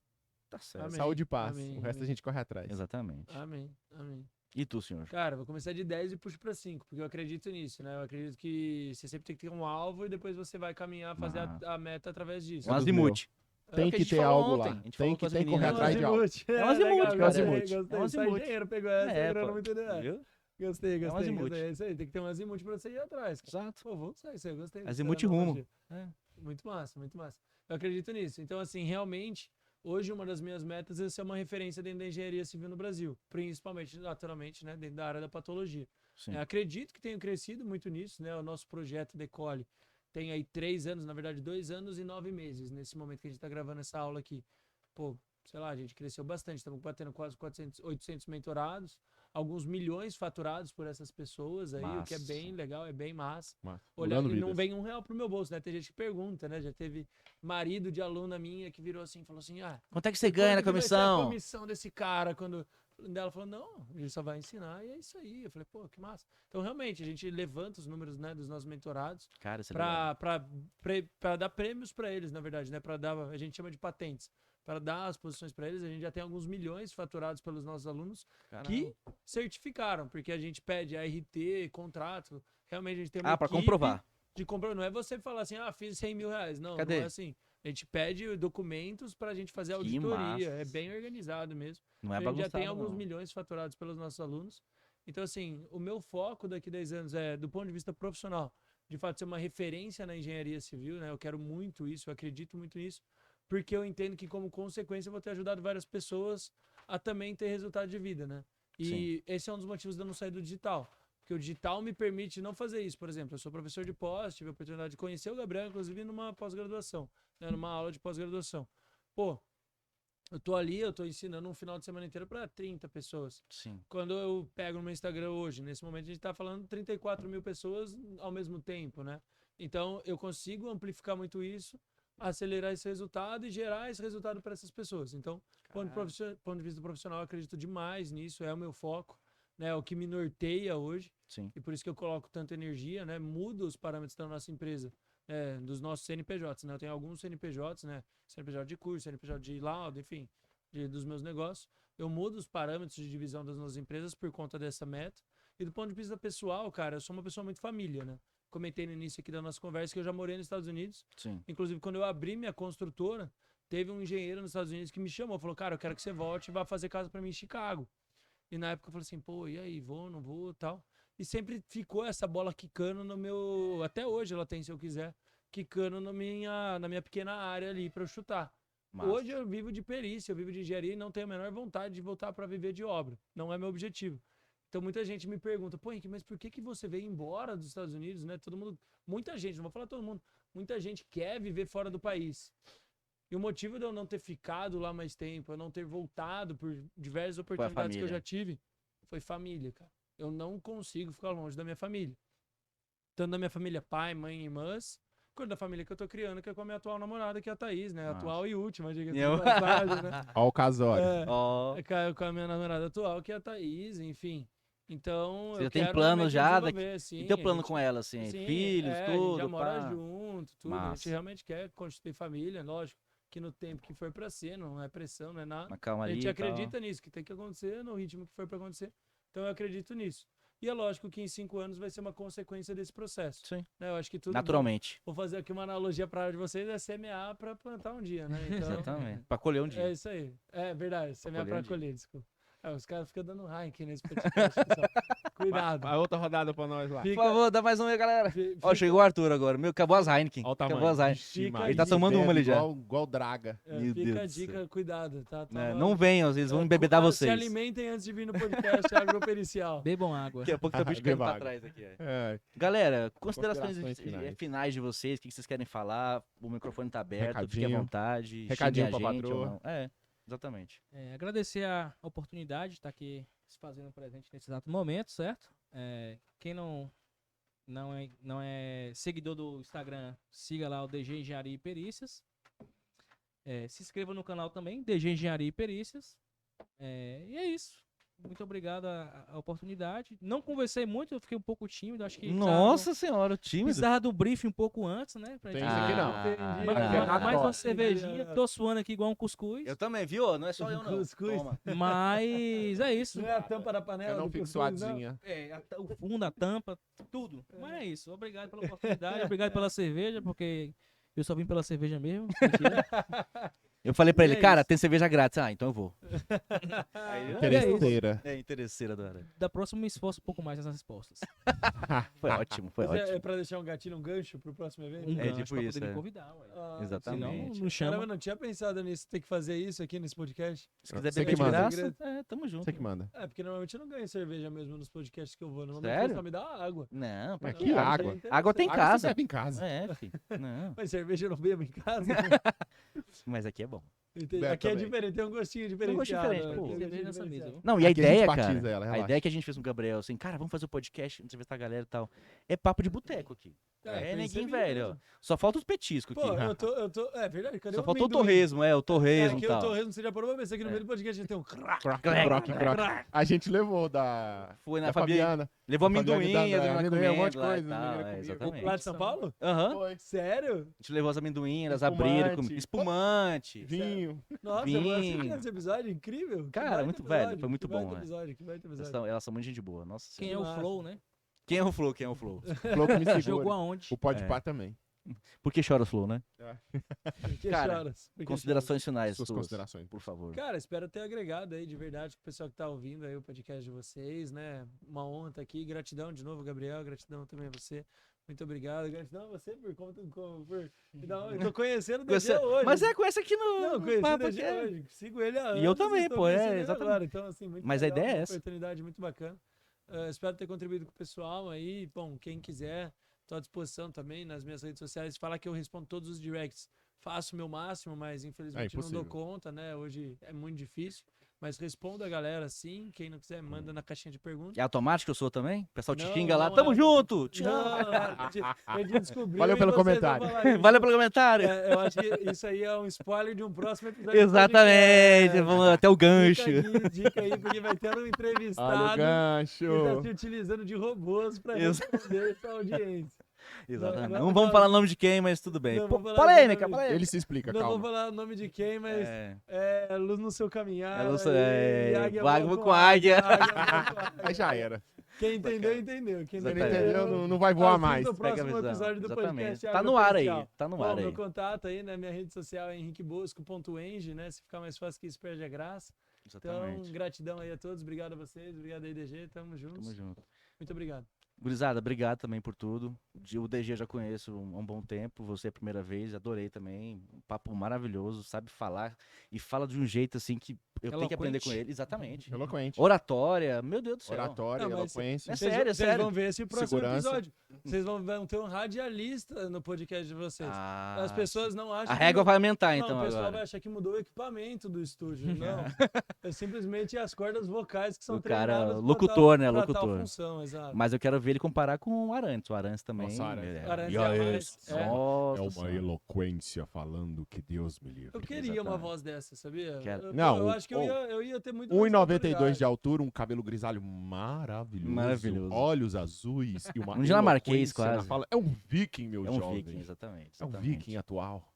Tá certo. Amém. Saúde e paz. Amém, O resto amém. a gente corre atrás. Exatamente. Amém, amém. E tu, senhor? Cara, vou começar de 10 e puxo pra 5, porque eu acredito nisso, né? Eu acredito que você sempre tem que ter um alvo e depois você vai caminhar, fazer a meta através disso. Um azimuth. Tem É o que a gente ter falou algo ontem. lá. A gente Tem falou com que as correr meninas. atrás de algo. É um azimuth, legal, cara. gostei, É um gostei. azimuth. Só engenheiro pegou essa, É, grana pô. muito ideia. Viu? Gostei, um azimuth. gostei. É isso aí, tem que ter um azimuth pra você ir atrás, cara. Exato. Pô, vou usar isso aí, gostei. Azimuth dessa rumo. analogia. É. Muito massa, muito massa. Eu acredito nisso. Então, assim, realmente, hoje uma das minhas metas é ser uma referência dentro da engenharia civil no Brasil. Principalmente, naturalmente, né, dentro da área da patologia. Sim. Acredito que tenho crescido muito nisso, né? O nosso projeto Decole tem aí 3 anos, na verdade 2 anos e 9 meses, nesse momento que a gente está gravando essa aula aqui. Pô, sei lá, a gente cresceu bastante, estamos batendo quase 400, 800 mentorados, alguns milhões faturados por essas pessoas aí, o que é Massa. bem legal, é bem massa. Mudando E não vidas. vem R$1 pro meu bolso, né? Tem gente que pergunta, né? Já teve marido de aluna minha que virou assim, falou assim, Quanto é que você ganha na quanto que vai ser a comissão? comissão desse cara quando... Ela falou, não, ele só vai ensinar e é isso aí. Eu falei, pô, que massa. Então, realmente, a gente levanta os números, né, dos nossos mentorados Cara, isso é legal. pra dar prêmios pra eles, na verdade, né? Pra dar, a gente chama de patentes. Para dar as posições pra eles, a gente já tem alguns milhões faturados pelos nossos alunos que certificaram, porque a gente pede ART, contrato. Realmente, a gente tem uma Pra equipe comprovar. de comprar. Não é você falar assim, fiz R$100.000. Não, Cadê? não é assim. A gente pede documentos pra gente fazer a Que auditoria. massa. É bem organizado mesmo. Não é A gente já tem bagunçado, alguns não. milhões faturados pelos nossos alunos. Então, assim, o meu foco daqui a 10 anos é, do ponto de vista profissional, de fato, ser uma referência na engenharia civil, né? Eu quero muito isso, eu acredito muito nisso, porque eu entendo que, como consequência, eu vou ter ajudado várias pessoas a também ter resultado de vida, né? E esse é um dos motivos de eu não sair do digital. Porque o digital me permite não fazer isso. Por exemplo, eu sou professor de pós, tive a oportunidade de conhecer o Gabriel, inclusive, numa pós-graduação, né? Numa aula de pós-graduação. Pô, eu tô ali, eu tô ensinando um final de semana inteiro para 30 pessoas. Sim. Quando eu pego no meu Instagram hoje, nesse momento a gente tá falando 34 mil pessoas ao mesmo tempo, né? Então eu consigo amplificar muito isso, acelerar esse resultado e gerar esse resultado para essas pessoas. Então, ponto de vista profissional, eu acredito demais nisso, é o meu foco, né? É o que me norteia hoje. Sim. E por isso que eu coloco tanta energia, né? Mudo os parâmetros da nossa empresa, dos nossos CNPJs, né? Eu tenho alguns CNPJs, né? CNPJ de curso, CNPJ de laudo, enfim, dos meus negócios. Eu mudo os parâmetros de divisão das nossas empresas por conta dessa meta. E do ponto de vista pessoal, cara, eu sou uma pessoa muito família, né? Comentei no início aqui da nossa conversa que eu já morei nos Estados Unidos. Sim. Inclusive, quando eu abri minha construtora, teve um engenheiro nos Estados Unidos que me chamou, falou, cara, eu quero que você volte e vá fazer casa pra mim em Chicago. E na época eu falei assim, pô, e aí, vou, não vou, tal. E sempre ficou essa bola quicando no meu... Até hoje ela tem, se eu quiser, quicando na minha pequena área ali pra eu chutar. Massa. Hoje eu vivo de perícia, eu vivo de engenharia e não tenho a menor vontade de voltar para viver de obra. Não é meu objetivo. Então muita gente me pergunta, pô, Henrique, mas por que você veio embora dos Estados Unidos, né? Todo mundo, muita gente, não vou falar todo mundo, muita gente quer viver fora do país. E o motivo de eu não ter ficado lá mais tempo, eu não ter voltado por diversas oportunidades que eu já tive, foi família, cara. Eu não consigo ficar longe da minha família. Tanto da minha família, pai, mãe, irmãs, quanto da família que eu tô criando, que é com a minha atual namorada, que é a Thaís, né? Nossa. Atual e última, diga-se de passagem, né? Ó o casório. Com a minha namorada atual, que é a Thaís, enfim. Então, você eu já tem quero plano realmente já? desenvolver, assim, e teu plano com ela, assim? sim, Filhos, a tudo? gente já mora pá. junto, tudo. A gente realmente quer constituir família, lógico. Que no tempo que for pra ser, não é pressão, não é nada. Uma calma A gente ali, acredita nisso, que tem que acontecer no ritmo que for pra acontecer. Então eu acredito nisso. E é lógico que em 5 anos vai ser uma consequência desse processo. Sim. Né? Eu acho que tudo. Naturalmente. Vou fazer aqui uma analogia para de vocês, é semear para plantar um dia, né? Então, Exatamente. Pra colher um dia. é isso aí. É verdade, semear colher um para colher, desculpa. Os caras ficam dando raio aqui nesse podcast, pessoal. Cuidado. A outra rodada pra nós lá. Por favor, dá mais uma aí, galera. Fi- Ó, chegou o Arthur agora. Meu, acabou as Heineken. Olha o tamanho. Acabou as Heineken. Vixe, Maria. Ele tá tomando uma ali já. Igual Draga. Meu fica Deus a do dica, cuidado, tá? É, não venham, eles vão embebedar Se vocês. alimentem antes de vir no podcast agropericial. Bebam água. Daqui a pouco tá o bicho caindo pra Devagar. trás aqui. É, Galera, considerações Considerações finais de vocês, o que vocês querem falar? O microfone tá aberto, fique à Recadinho. vontade. Recadinho xinguem a pra gente patroa. ou não. É, exatamente. Agradecer a oportunidade de estar aqui se fazendo presente nesse exato momento, certo? Quem não é seguidor do Instagram, siga lá o DG Engenharia e Perícias. Se inscreva no canal também, DG Engenharia e Perícias. E é isso. muito obrigado a oportunidade. Não conversei muito, eu fiquei um pouco tímido. Acho que Nossa senhora, o time. precisava do briefing um pouco antes, né? Pra Tem gente... isso aqui não. Mais uma cervejinha, tô suando aqui igual um cuscuz. Eu também, viu? Não é só eu, não. Cuscuz. Toma. Mas é isso. Não é a tampa da panela? Eu não do fico cuscuz, não? suadozinha. O fundo, a tampa, tudo. Mas é isso. Obrigado pela oportunidade, obrigado pela cerveja, porque eu só vim pela cerveja mesmo. Mentira. Eu falei pra E ele, é cara, isso. tem cerveja grátis. Ah, então eu vou. Interesseira. É interesseira, Dora. Da próxima eu me esforço um pouco mais nessas respostas. Foi ótimo, foi Mas ótimo. é pra deixar um gatilho, um gancho pro próximo evento? Um É, gancho tipo pra isso, poder é. me convidar, ué. Ah, Exatamente. Senão, não chama. Caramba, não tinha pensado nisso, ter que fazer isso aqui nesse podcast. Se quiser Você beber que de manda. graça, tamo junto. Você que manda. É, porque normalmente eu não ganho cerveja mesmo nos podcasts que eu vou. Normalmente Sério? eu só me dá água. Não, pra É quê? que água. Água tem em Água você casa. bebe em casa. É, filho. Não, Mas cerveja eu não bebo em casa. mas aqui é bom. Entendi. Bebe Aqui é também. diferente, tem um gostinho gosto diferenciado. diferente, né? pô. Tem um Cerveja gostinho nessa mesa, diferenciado. viu? Não, e a Aqui a gente ideia, batiza cara, ela, a relaxa. ideia que a gente fez com o Gabriel, assim, cara, vamos fazer o podcast, entrevistar a galera e tal. É papo de boteco aqui. É, neguinho percebi velho, ó. mesmo. Só falta os petiscos Pô, aqui. eu tô. É verdade, cadê Só o faltou o amendoim? torresmo, o torresmo É, que e o tal. torresmo você já parou pra ver, aqui no meio do podcast a gente tem um crack. Croc, Crack, croc, crack, croc. A gente levou da Foi na da Fabiana. Levou Fabiana amendoim, da André, a dona amendoim, um monte de comendo lá e coisa, tal, a menina é, comia. exatamente. Lá de São Paulo? Aham. Foi. Sério? A gente levou as amendoinhas, elas Espumante. abriram, espumante. Vinho. Nossa, eu vou assistir Vinho. esse episódio, incrível. Que Cara, baita muito episódio, velho, foi muito que baita bom, né? episódio, que baita Elas episódio. são muito gente boa, nossa Quem senhora. é o Flow, né? Quem é o Flow? Quem é o Flow? Falou que me Jogou segura. aonde? O Podpah É. também. Por que chora o Flow, né? Por que Cara, choras? Por que Considerações finais Suas suas, considerações. por favor. choras? Cara, espero ter agregado aí de verdade com o pessoal que tá ouvindo aí o podcast de vocês, né? Uma honra estar aqui. Gratidão de novo, Gabriel. Gratidão também a você. Muito obrigado. Gratidão a você por me dar eu tô conhecendo o DG hoje. Mas é com essa aqui no Não, conheci o papo DG aqui. hoje. Sigo ele há anos. E eu também, estou pô, é, conhecendo ele exatamente. agora. Então, assim, muito Mas a legal, ideia é uma essa. oportunidade muito bacana. Espero ter contribuído com o pessoal aí. Bom, quem quiser, estou à disposição também nas minhas redes sociais. Fala que eu respondo todos os directs. Faço o meu máximo, mas infelizmente não dou impossível. conta, né? Hoje é muito difícil. Mas respondo a galera sim. Quem não quiser, manda na caixinha de perguntas. É automático eu sou também? O pessoal te Não, xinga lá. não Tamo é. junto! Te Não, amo. a gente descobriu. Valeu e pelo vocês vão comentário. falar isso. Valeu pelo comentário. Eu acho que isso aí é um spoiler de um próximo episódio. do Exatamente. podcast. Vamos até o gancho. Dica aí, porque vai ter um Olha o entrevistado que gancho. está se utilizando de robôs para Exa- responder essa audiência. Exatamente. Não, Não vamos falar o nome de quem, mas tudo bem. Não Pô, vou falar polêmica, o nome. polêmica. Ele se explica, Não vou calma. falar o nome de quem, mas É. é luz no seu caminhar. É luz- e é, águia vago voa com águia. águia voa com águia. Aí já era. Quem entendeu, entendeu. Quem não Quem não Exatamente. entendeu, não vai voar assista mais. o Pega a próximo visão. episódio do Exatamente. podcast. Tá no ar aí. Agropersonal. Tá no Bom, ar aí. meu contato aí, né? Minha rede social é henriquebosco.eng, né? Se ficar mais fácil que isso, perde a graça. Então, Exatamente. gratidão aí a todos. Obrigado a vocês. Obrigado aí, DG. Tamo juntos. Tamo junto. Muito obrigado. Gurizada, obrigado também por tudo. O DG eu já conheço há um bom tempo, você é a primeira vez, adorei também. Um papo maravilhoso, sabe falar e fala de um jeito assim que eu tenho que aprender com ele. Exatamente. Eloquente. Oratória, meu Deus do céu. Oratória, Não, mas- eloquência. É Vocês sério, vocês sério. vão ver esse próximo Segurança. episódio. Vocês vão ter um radialista no podcast de vocês. Ah, As pessoas não acham a que régua mu- vai aumentar Não, então o pessoal vai agora. achar que mudou o equipamento do estúdio. Não. É simplesmente as cordas vocais que são O cara, treinadas pra locutor, né, pra tal locutor. função, exato. Mas eu quero ver ele comparar com o Arantes. O Arantes também. Nossa, Arantes. ele Arantes E é aí, mais- é. nossa senhora. eloquência falando que Deus me livre. Eu queria uma Exatamente. voz dessa, sabia? Quero. Eu, Não, eu acho que o- eu ia ter muito 1,92 de altura, um cabelo grisalho maravilhoso. Maravilhoso. Olhos azuis e uma Um dinamarquês, eloquência na quase. fala. É um viking, meu É um jovem. viking, exatamente. É um exatamente. viking atual.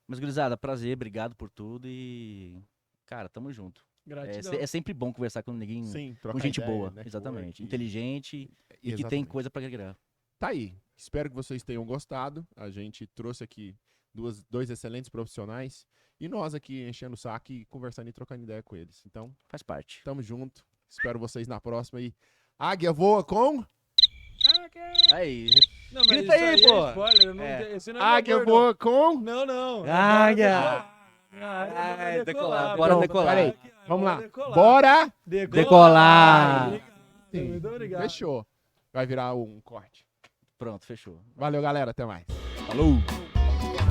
Mas, gurizada, prazer, obrigado por tudo e. Cara, tamo junto. Gratidão. É sempre bom conversar com ninguém. Sim, Com trocar gente ideia, boa, network, exatamente. Inteligente e que tem exatamente. coisa pra agregar. Tá aí. Espero que vocês tenham gostado. A gente trouxe aqui dois excelentes profissionais e nós aqui enchendo o saco e conversando e trocando ideia com eles. Então, Faz parte. tamo junto. Espero vocês na próxima aí. Águia voa com... Aí. Não, mas Grita isso aí, é pô. spoiler, eu não É. tenho- esse não é Águia meu bordão. voa com... Não, não. Águia. Ai, decolar, bora decolar. Peraí, vamos lá. Decolar. Bora! Decolar. Sim, Muito obrigado. Fechou. Vai virar um corte. Pronto, fechou. Valeu, galera. Até mais. Falou!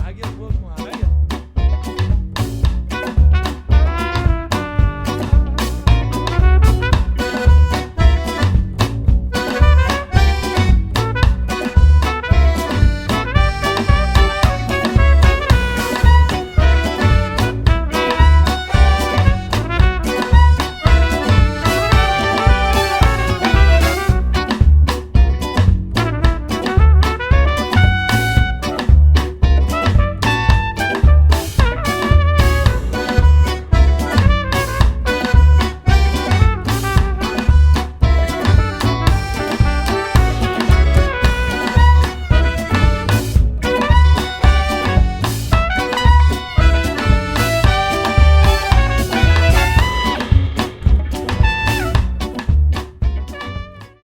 Águia voa com águia.